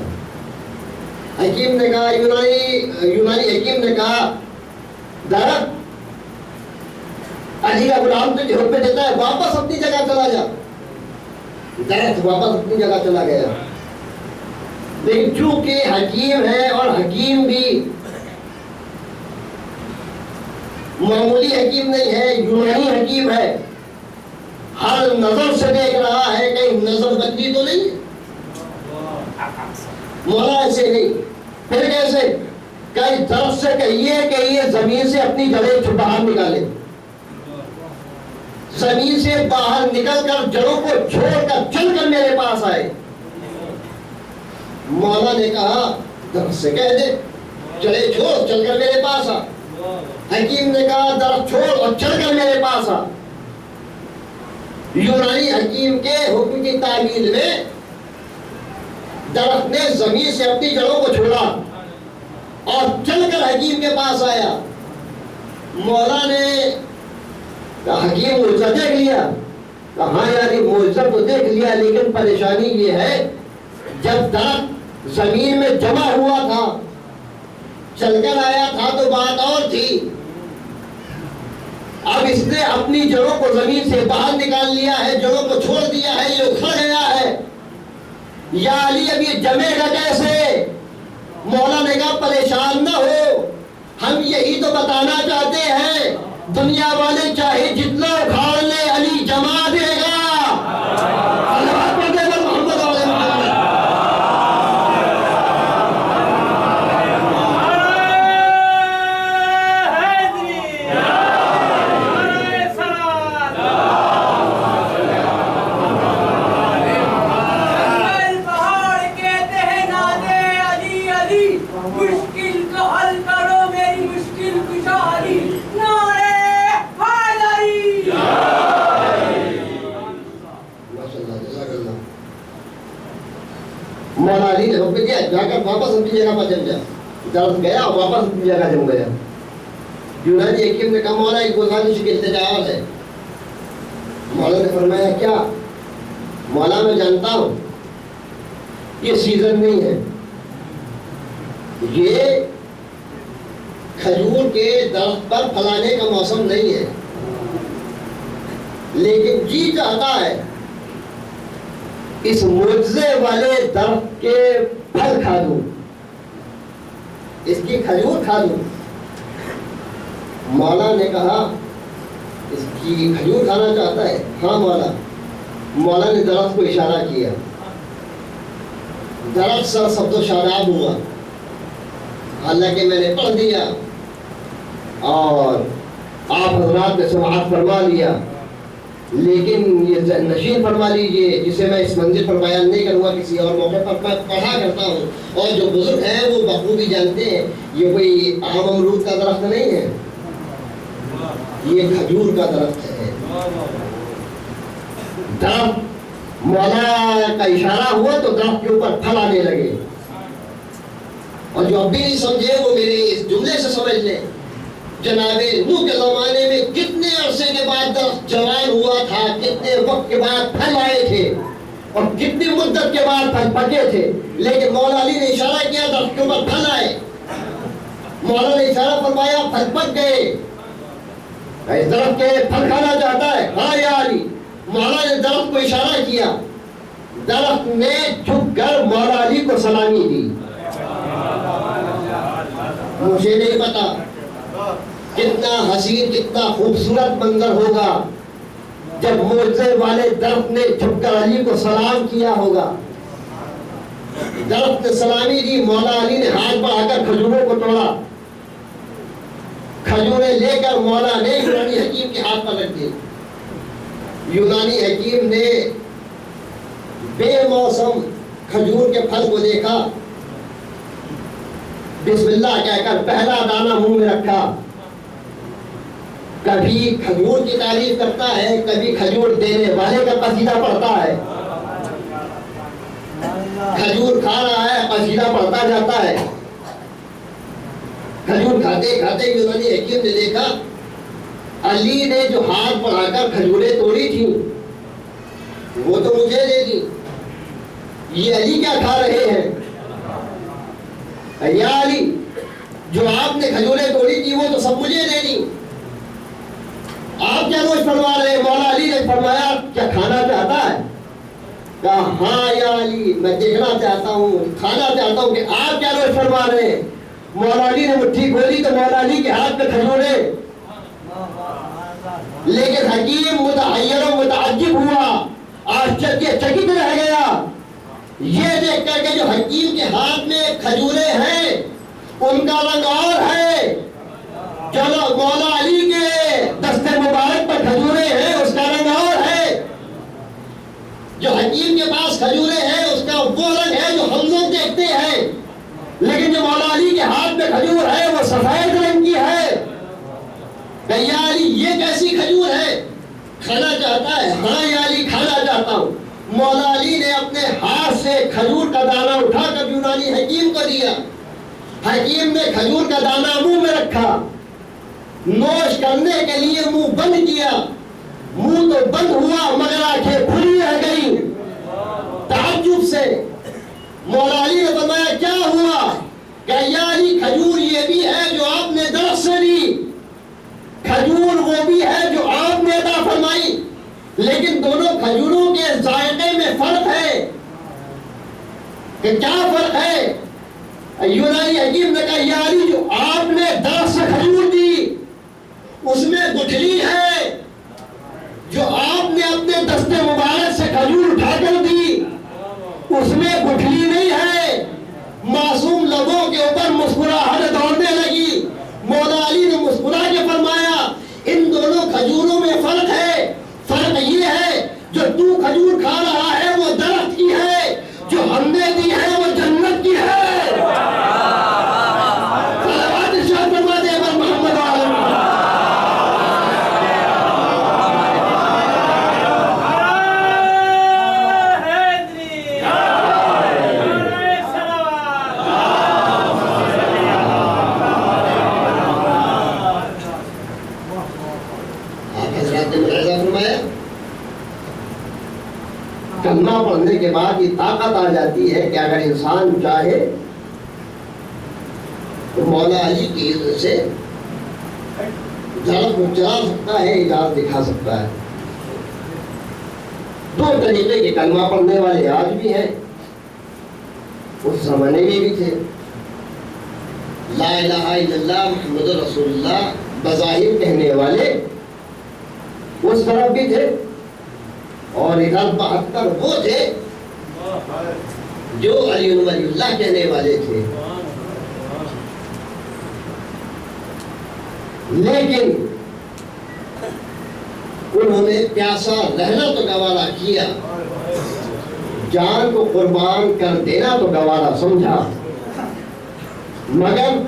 حکیم نے کہا یونانی حکیم نے کہا درخت علی کا غلام تجھے حکم دیتا ہے واپس اپنی جگہ چلا جا۔ درخت واپس اپنی جگہ چلا گیا، لیکن چونکہ حکیم ہے اور حکیم بھی معمولی حکیم نہیں ہے، یونانی حکیم ہے، ہر نظر سے دیکھ رہا ہے کہیں نظر بندی تو نہیں۔ مولا ایسے نہیں، پھر کیسے؟ کہیں درخت سے کہیے کہ یہ زمین سے اپنی جڑیں باہر نکالے، زمین سے باہر نکل کر جڑوں کو چھوڑ کر چل کر میرے پاس آئے۔ مولا نے کہا درخت سے کہہ دے جڑیں چھوڑ چل کر میرے پاس آ۔ حکیم نے کہا درخت چھوڑ اور چل کر میرے پاس آ۔ یونانی حکیم کے حکم کی تعمیل میں درخت نے زمین سے اپنی جڑوں کو چھوڑا اور چل کر حکیم کے پاس آیا۔ مولا نے کہا حکیم معجزہ دیکھ لیا؟ کہا ہاں یاری معجزہ تو دیکھ لیا، لیکن پریشانی یہ ہے جب درخت زمین میں جمع ہوا تھا، چل کر آیا تھا تو بات اور تھی، اب اس نے اپنی جڑوں کو زمین سے باہر نکال لیا ہے، جڑوں کو چھوڑ دیا ہے، یہ اکھڑ گیا ہے، یا علی اب یہ جمے گا کیسے؟ مولا نے کہا پریشان نہ ہو، ہم یہی تو بتانا چاہتے ہیں، دنیا والے چاہے جتنا اکھاڑ لے علی جما دے گا۔ اللہ پر دے گا محمد علیہ محمد۔ مشکل کا حل کرو میری مشکل کشا علی، مولا علی نے حکم دیا جا کر واپس اپنی جگہ پر جم جا۔ درخت گیا واپس اپنی جگہ جم گیا۔ یونانی حکیم نے کہا مولا ایک گزارش کی التجا ہے۔ مولا نے فرمایا کیا؟ مولا میں جانتا ہوں یہ سیزن نہیں ہے، یہ کھجور کے درخت پر پھلانے کا موسم نہیں ہے، لیکن جی چاہتا ہے اس معجزے والے درخت کے پھل کھا دوں، اس کی کھجور کھا دوں۔ مولا نے کہا اس کی کھجور کھانا چاہتا ہے؟ ہاں مولا۔ مولا نے درخت کو اشارہ کیا، درخت سر سبز و شاداب ہوا، حالانکہ میں نے پڑھ دیا اور آپ حضرات نے سماعت فرما لیا، لیکن یہ نشین فرما لیجئے جسے میں اس منزل پر بیان نہیں کروں گا، کسی اور موقع پر میں پڑھا کرتا ہوں، اور جو بزرگ ہیں وہ بخوبی جانتے ہیں یہ کوئی عام امرود کا درخت نہیں ہے، یہ کھجور کا درخت ہے۔ درخت مولا کا اشارہ ہوا تو درخت کے اوپر پھل آنے لگے، اور جو اب بھی نہیں سمجھے وہ میرے اس جملے سے سمجھ لیں، جناب نوح کے زمانے میں کتنے عرصے عرصے کے بعد درخت جوان ہوا تھا، کتنے وقت کے بعد پھل آئے تھے اور کتنی مدت کے بعد پھل پکے تھے، لیکن مولا علی نے اشارہ کیا درخت کے اوپر پھل آئے، مولا نے اشارہ فرمایا پھل پک گئے، اس درخت کے پھل کھانا چاہتا ہے؟ ہاں یا علی۔ مولا نے درخت کو اشارہ کیا، درخت نے جھک کر مولا علی کو سلامی دی۔ مجھے نہیں پتا کتنا حسین کتنا خوبصورت منظر ہوگا جب معجزے والے درخت نے جھک کر علی کو سلام کیا ہوگا۔ درخت نے سلامی دی، مولا علی نے ہاتھ بڑھا کر کھجوروں کو توڑا، کھجوریں لے کر مولا نے یونانی حکیم کے ہاتھ پر رکھ دی۔ یونانی حکیم نے بے موسم کھجور کے پھل کو دیکھا، بسم اللہ کہہ کر پہلا دانہ منہ میں رکھا، کبھی کھجور کی تعریف کرتا ہے، کبھی کھجور دینے والے کا قصیدہ پڑھتا ہے، کھجور کھا رہا ہے قصیدہ پڑھتا جاتا ہے۔ کھجور کھاتے کھاتے یونانی حکیم نے دیکھا علی نے جو ہاتھ بڑھا کر کھجوریں توڑی تھیں وہ تو مجھے دے دی، یہ علی کیا کھا رہے ہیں؟ یا علی جو آپ نے کھجوریں توڑی تھی وہ تو سب مجھے دے دی، آپ کیا روش فرما رہے ہیں؟ مولا علی نے فرمایا کیا کھانا چاہتا ہے؟ کہا ہاں یا علی میں دیکھنا چاہتا ہوں، کھانا چاہتا ہوں کہ آپ کیا روش فرما رہے ہیں؟ مولا علی نے مٹھی کھولی تو مولا علی کے ہاتھ میں کھجوریں، لیکن حکیم متحیر و متعجب ہوا، آشچریہ چکت رہ گیا یہ دیکھ کر کہ جو حکیم کے ہاتھ میں کھجوریں ہیں ان کا رنگ اور ہے، جو مولا علی کے دست مبارک پر کھجوریں ہیں اس کا رنگ اور ہے، جو حکیم کے پاس کھجوریں ہیں اس کا وہ رنگ ہے جو ہم لوگ دیکھتے ہیں، لیکن جو مولا علی کے ہاتھ میں کھجور ہے وہ سفید رنگ کی ہے۔ کہ یا علی یہ کیسی کھجور ہے؟ کھانا چاہتا ہے؟ ہاں یا علی کھانا چاہتا ہوں۔ مولا علی نے اپنے ہاتھ سے کھجور کا دانہ اٹھا کر یونانی حکیم کو دیا، حکیم نے کھجور کا دانہ منہ میں رکھا، نوش کرنے کے لیے منہ بند کیا، منہ تو بند ہوا مگر آنکھیں کھلی رہ گئی تعجب سے۔ مولا علی نے فرمایا کیا ہوا؟ کہ یا علی کھجور یہ بھی ہے جو آپ نے درخت سے دی، کھجور وہ بھی ہے جو آپ نے عطا فرمائی، لیکن دونوں کھجوروں کے ذائقے میں فرق ہے۔ کہ کیا فرق ہے؟ یونانی حکیم نے کہا یا علی جو آپ نے درخت سے کھجور دی اس میں گٹھلی ہے، جو آپ نے اپنے دست مبارک سے کھجور اٹھا کر دی اس میں گٹھلی نہیں ہے۔ معصوم لبوں کے اوپر مسکراہٹ دوڑنے لگی، مولا علی نے مسکرا کے فرمایا ان دونوں کھجوروں میں فرق ہے، فرق یہ ہے جو تو کھجور کھا رہا ہے وہ درخت کی ہے، جو ہم نے دی ہے وہ جنت کی ہے۔ صلوات ارشاد فرما دے پر محمد کلمہ پڑھنے کے بعد یہ طاقت آ جاتی ہے کہ اگر انسان چاہے تو مولا علی کی عزت سے درخت کو چلا سکتا ہے، اجازت دکھا سکتا ہے۔ دو طریقے کے کلمہ پڑھنے والے آج بھی ہیں، اس زمانے میں بھی تھے۔ لا الہ الا اللہ محمد رسول اللہ بظاہر کہنے والے اس طرف بھی تھے، اور ادھر 72 وہ تھے جو علی ولی اللہ کہنے والے تھے، لیکن انہوں نے پیاسا رہنا تو گوارا کیا، جان کو قربان کر دینا تو گوارا سمجھا، مگر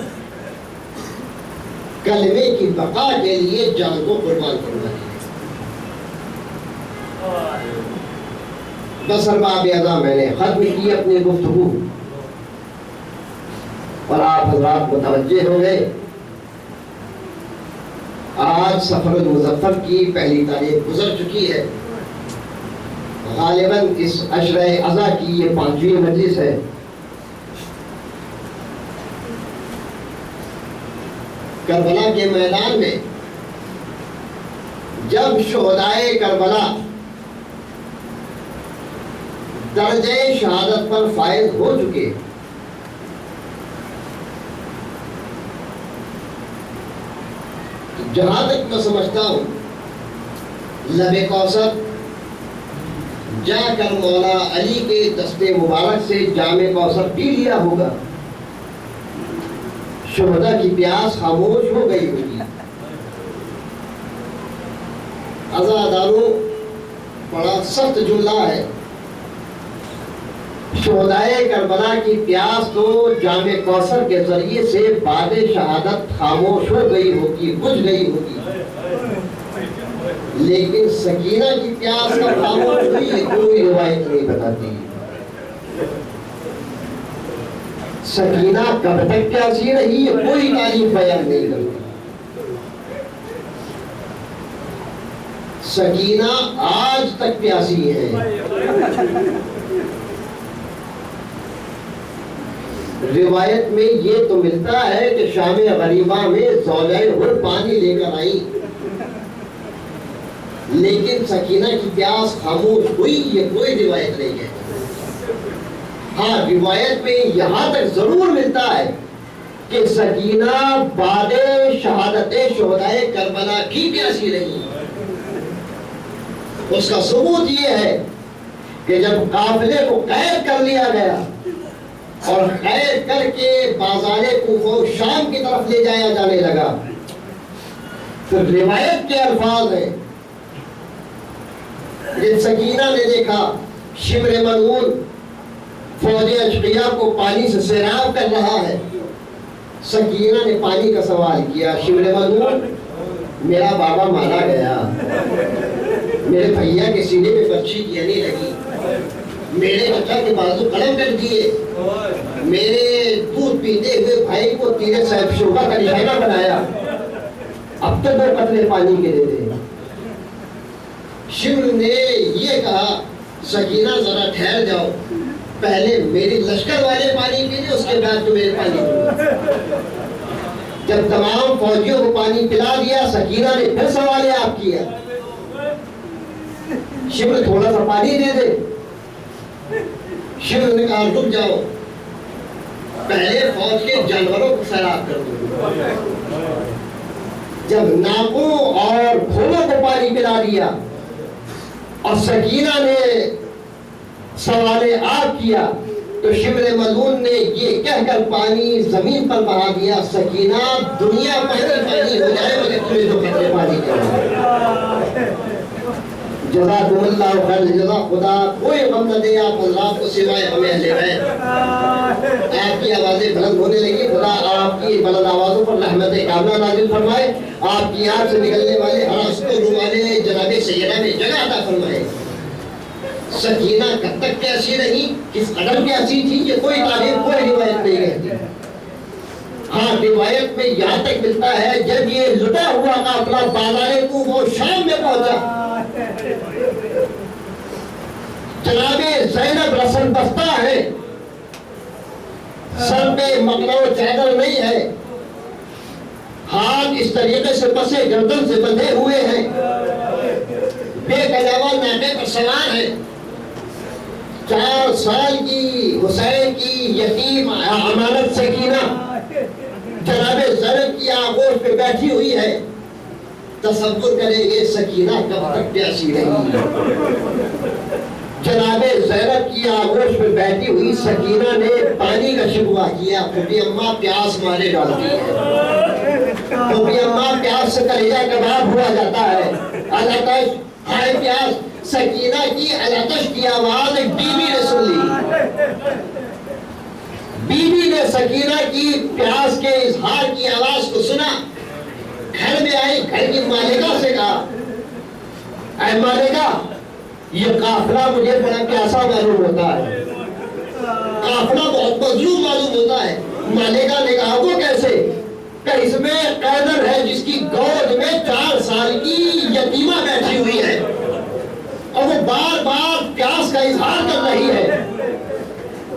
کلمے کی بقا کے لیے جان کو قربان کرنا ہے۔ بس ارباب اعظم میں نے ختم کی اپنی گفتگو، اور آپ حضرات متوجہ ہو گئے آج سفر المظفر کی پہلی تاریخ گزر چکی ہے. غالباً اس عشرہ اضحیٰ کی یہ 5ویں مجلس ہے. کربلا کے میدان میں جب شہدائے کربلا درجہ شہادت پر فائز ہو چکے جہاں تک میں سمجھتا ہوں لب کوثر جا کر مولا علی کے دست مبارک سے جام کوثر پی لیا ہوگا. شہداء کی پیاس خاموش ہو گئی ہوگی. عزاداروں بڑا سخت جملہ ہے. شہدائے کربلا کی پیاس تو جام کوثر کے ذریعے سے بعد شہادت خاموش ہو گئی ہوگی, بجھ گئی ہوگی, لیکن سکینہ کی پیاس کا خاموش ہوئی ہے کوئی روایت نہیں بتاتی. سکینہ کب تک پیاسی رہی ہے کوئی تعریف بیان نہیں کرتی. سکینہ آج تک پیاسی ہے. روایت میں یہ تو ملتا ہے کہ شام غریبہ میں زوجین حر پانی لے کر آئی, لیکن سکینہ کی پیاس خاموش ہوئی یہ کوئی روایت نہیں ہے. ہاں روایت میں یہاں تک ضرور ملتا ہے کہ سکینہ بعد شہادت شہدائے کربلا کی پیاسی رہی. اس کا ثبوت یہ ہے کہ جب قافلے کو قید کر لیا گیا اور قید کر کے بازار کوفہ شام کی طرف لے جایا جانے لگا, پھر روایت کے الفاظ ہیں جب سکینہ نے دیکھا شمر ملعون فوج اشقیاء کو پانی سے سیراب کر رہا ہے. سکینہ نے پانی کا سوال کیا, شمر ملعون میرا بابا مارا گیا, میرے بھیا کے سینے پہ برچھی کیانی لگی, میرے چچا کے بازو قلم کر دیے, میرے دودھ پیتے ہوئے بھائی کو تیرے صاحب شوبہ کا نشانہ بنایا, اب تک 2 قطرے پانی کے دے دے. شمر نے یہ کہا سکینہ ذرا ٹھہر جاؤ, پہلے میری لشکر والے پانی پی لیں اس کے بعد تو میرے پانی پی. جب تمام فوجیوں کو پانی پلا دیا سکینہ نے پھر سوال آپ کیا, شمر تھوڑا سا پانی دے دے. شمر نے کہا رک جاؤ, پہلے فوج کے جانوروں کو سیراب کر دو. جب ناکوں اور گھوڑوں کو پانی پلا دیا اور سکینہ نے سوال آب کیا تو شمر ملعون نے یہ کہہ کر پانی زمین پر بہا دیا, سکینہ دنیا پانی ہو جائے مگر تمہیں 2 قطرے پانی کرنا. جزاکم اللہ خیر جزا. خدا کوئی غم نہ دے آپ حضرات کو سوائے ہمیں اہل بیت. آپ کی آوازیں بلند ہونے لگی, خدا آپ کی بلند آوازوں پر رحمت کاملہ نازل فرمائے. آپ کی آنکھ سے نکلنے والے ہراس کو روالے جناب سیدہ میں جگہ عطا فرمائے. سکینہ کب تک پیاسی رہی, کس قدر پیاسی تھی یہ کوئی تاریخ کوئی روایت نہیں کہتی. ہاں روایت میں یہاں تک ملتا ہے جب یہ لٹا ہوا قافلہ بازار کوفہ شام میں پہنچا, جناب زینب رسم بستہ ہے, سر پہ مقلا و چادر نہیں ہے, ہاتھ اس طریقے سے پسے گردن سے بندھے ہوئے ہیں, بے گلاوہ ناقے پر سوار ہے. 4 سال کی حسین کی یتیم امانت سکینہ جناب زینب کی آغوش پہ بیٹھی ہوئی ہے. تصور کریں گے سکینہ کب تک پیاسی رہی. جناب زینب کی آغوش پہ بیٹھی ہوئی سکینہ نے پانی کا شکوہ کیا, پھوپھی اماں پیاس مارے ڈالتی ہے, پھوپھی اماں پیاس سے کلیجہ کباب ہوا جاتا ہے. الاتش ہائے پیاس, سکینہ کی الاتش کی آواز ایک بی بی نے سن لی. بی بی نے سکینہ کی پیاس کے اظہار کی آواز کو سنا, گھر میں آئی, گھر کی مالکہ سے کہا اے مالکہ یہ قافلہ مجھے بڑا پیاسا معلوم ہوتا ہے, قافلہ بہت مظلوم معلوم ہوتا ہے. مالکہ نے کہا وہ کیسے؟ کہ اس میں قیدر ہے جس کی گود میں 4 سال کی یتیمہ بیٹھی ہوئی ہے اور وہ بار بار پیاس کا اظہار کر رہی ہے۔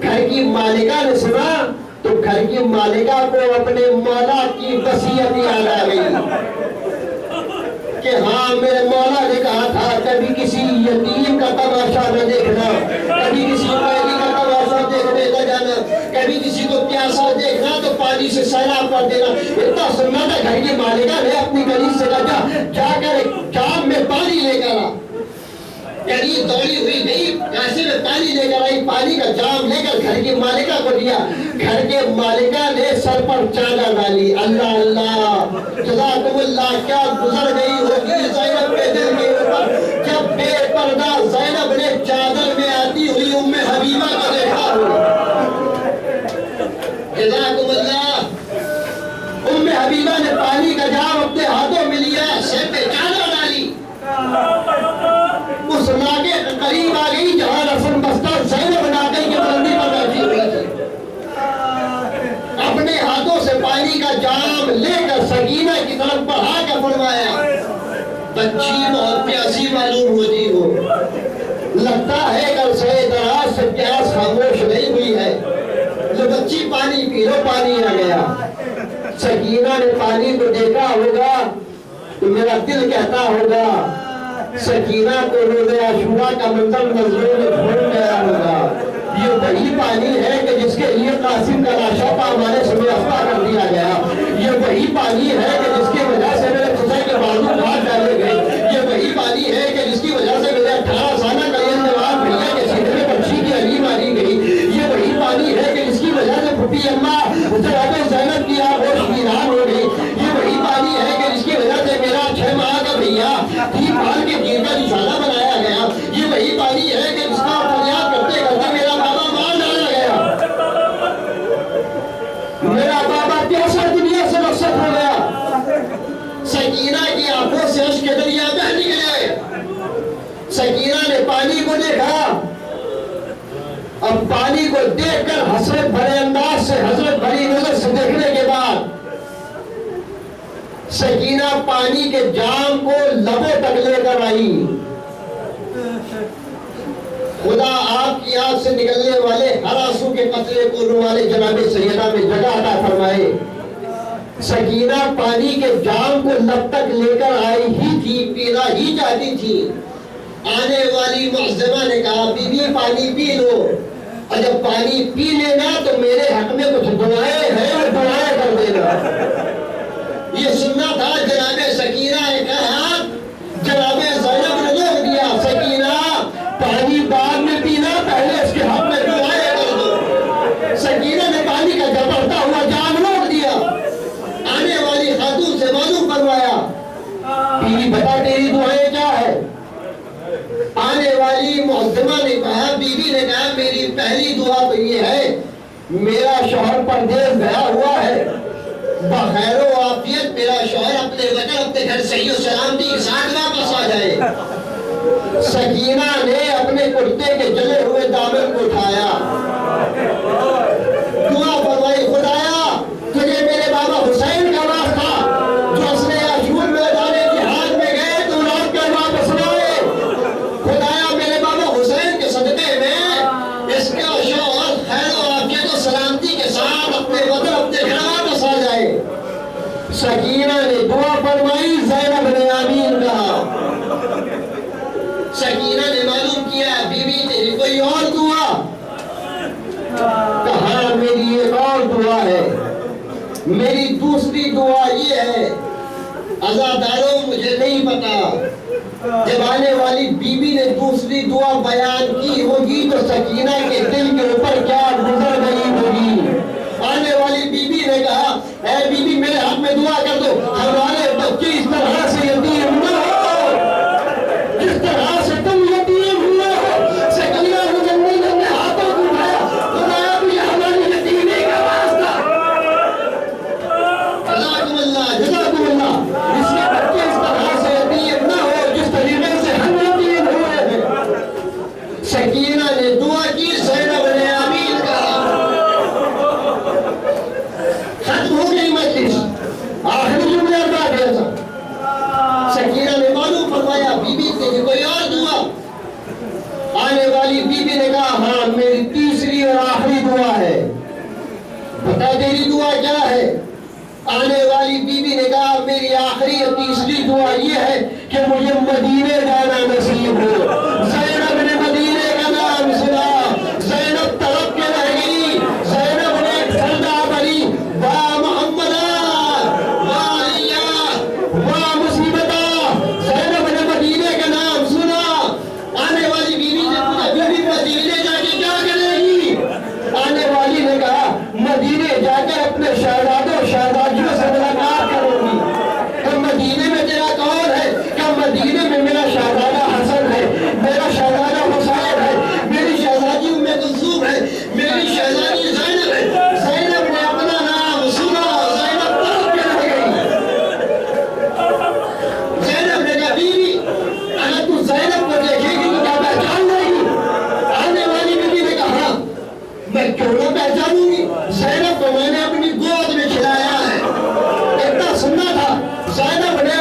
گھر کی مالکہ نے سنا تو گھر کی مالکہ کو اپنے مولا کی وصیت یاد آ گئی کہ ہاں میرے مولا نے کہا تھا کبھی کسی یتیم کا تماشا نہ دیکھنا، کبھی کسی قیدی کا تماشا دیکھنے نہ جانا، کبھی کسی کو پیاسا دیکھنا تو پانی سے سیراب کر دینا۔ اتنا سننا تھا گھر کی مالکہ نے اپنی کنیز سے کہا جا کر جام میں پانی لے کر آ۔ کنیز دوڑی ہوئی گئی، کاسے میں پانی لے کر آئی، پانی کا جام لے کر گھر کی مالکہ کو دیا۔ گھر کے مالکہ نے سر پر چادر ڈالی۔ اللہ اللہ جزاکم اللہ، کیا گزر گئی ہوگی زینب کے دل کے اوپر جب بے پردہ زینب نے چادر میں آتی ہوئی ام حبیبہ کو دیکھا ہو۔ جزاکم اللہ، ام حبیبہ نے پانی کا جام اپنے ہاتھوں میں لیا، سر پہ چادر ڈالی، اس ناکے قریب آ گئی جہاں رسم بستہ زینب ناکے کی بلندی پر بیٹھی ہوئی تھی۔ اپنے ہاتھوں سے پانی کا جام لے کر سکینہ کی طرف بڑھا کر فرمایا بچی بہت پیاسی معلوم ہوتی ہو، لگتا ہے کہ سے دراز سے پیاس خاموش نہیں ہوئی ہے، لو بچی پانی پی لو۔ پانی آ گیا۔ سکینہ نے پانی کو دیکھا ہوگا تو میرا دل کہتا ہوگا سکینہ کو روز عاشورہ کا منظر نظروں میں بھول گیا ہوگا، یہ وہی پانی ہے کہ جس کے لیے قاسم کا لاشا ہمارے سمے افتا کر دیا گیا، یہ وہی پانی ہے کہ جس کی وجہ سے میرے خدا کے بازو کاٹ ڈالے گئے، یہ وہی پانی ہے کہ جس کی وجہ سے میرے 18 سالہ کلین جوان بھیا کے سینے میں پنچھی کی علی ماری گئی، یہ وہی پانی ہے کہ جس کی وجہ سے پھوپھی اماں جناب زینب کی آغوش ویران ہو گئی، یہ وہی پانی ہے کہ جس کی وجہ سے میرا 6 ماہ کا بھیا تھی پال کے گیر کا نشانہ بنایا گیا، یہ وہی پانی ہے کہ جس کا فریاد کرتے کرتے میرا بابا مار ڈالا گیا، میرا بابا پیاسا دنیا سے رخصت ہو گیا۔ سکینہ کی آنکھوں سے اشک کے دریا بہہ نکلے۔ سکینہ نے پانی کو دیکھا، اب پانی کو دیکھ کر حسرت بھرے انداز سے، حسرت بھری نظر سے دیکھنے کے بعد سکینہ پانی کے جام کو لبوں تک لے کر آئی۔ خدا آپ کی آنکھ سے نکلنے والے ہر آنسو کے قطرے کو رومال جناب سیدہ میں جگہ عطا فرمائے۔ سکینہ پانی کے جام کو لب تک لے کر آئی ہی تھی، پینا ہی چاہتی تھی۔ آنے والی معظمہ نے کہا بی بی پانی پی لو، اور جب پانی پی لینا تو میرے حق میں کچھ دعائیں ہیں اور دعائیں کر دینا۔ یہ سننا تھا جناب سکینہ نے کہا، جناب زینب نے روک دیا، سکینہ پانی بعد میں پینا، پہلے اس کے حق میں دعائیں کر دو۔ سکینہ نے پانی کا جبرتا ہوا جام روک دیا۔ آنے والی خاتون سے معلوم کروایا بیوی بتا تیری دعائیں کیا ہے؟ آنے والی معظمہ نے کہا، بیوی نے کہا میری پہلی دعا تو یہ ہے میرا شوہر پردیس گیا ہوا ہے، بخیر و عافیت میرا شوہر اپنے وطن اپنے گھر صحیح و سلامتی کے ساتھ واپس آ جائے۔ سکینہ نے اپنے کرتے کے جلے ہوئے دامن کو اٹھایا، دعا فرمائی خدایا تجھے میرے بابا حسین کا واسطہ جو اصل عاشور میدان جہاد میں گئے تو رات کر واپس لائے، خدایا میرے بابا حسین کے صدقے میں اس کا شوہر خیر و عافیت و سلامتی کے ساتھ اپنے وطن اپنے گھر واپس آ جائے۔ سکینہ نے دعا فرمائی، زینب نے آمین کہا۔ سکینہ نے معلوم کیا بی بی تیری کوئی اور دعا؟ کہا میری ایک اور دعا ہے، میری دوسری دعا یہ ہے، عزاداروں مجھے نہیں پتا جب آنے والی بی بی نے دوسری دعا بیان کی ہوگی تو سکینہ کے دل کے اوپر کیا گزر گئی ہوگی۔ آنے والی بی بی نے کہا اے بی بی میرے حق میں دعا کر دو، ہمارے بچے اس طرح سے یتیم نہ ہو جس طرح سے تم یتیم ہوئے ہو۔ سکینہ نے جنگل اپنے ہاتھوں کو اٹھایا، خدایا تو یہ ہماری یتیمی کا واسطہ۔ جزاکم اللہ جزاکم اللہ، اس کے بچے اس طرح سے یتیم نہ ہو جس طریقے سے ہم یتیم ہوئے ہیں۔ سکینہ نے دعا کی محبوب ہے، میری شہزادی زینب ہے۔ زینب نے اپنا نام سنا، زینب تڑپ کے رہ گئی۔ زینب نے کہا بیوی اگر تو زینب کو دیکھے گی تو کیا پہچان لے گی؟ آنے والی بیوی نے کہا ہاں میں کیوں نہ پہچانوں گی، زینب کو میں نے اپنی گود میں کھلایا ہے۔ اتنا سننا تھا، زینب نے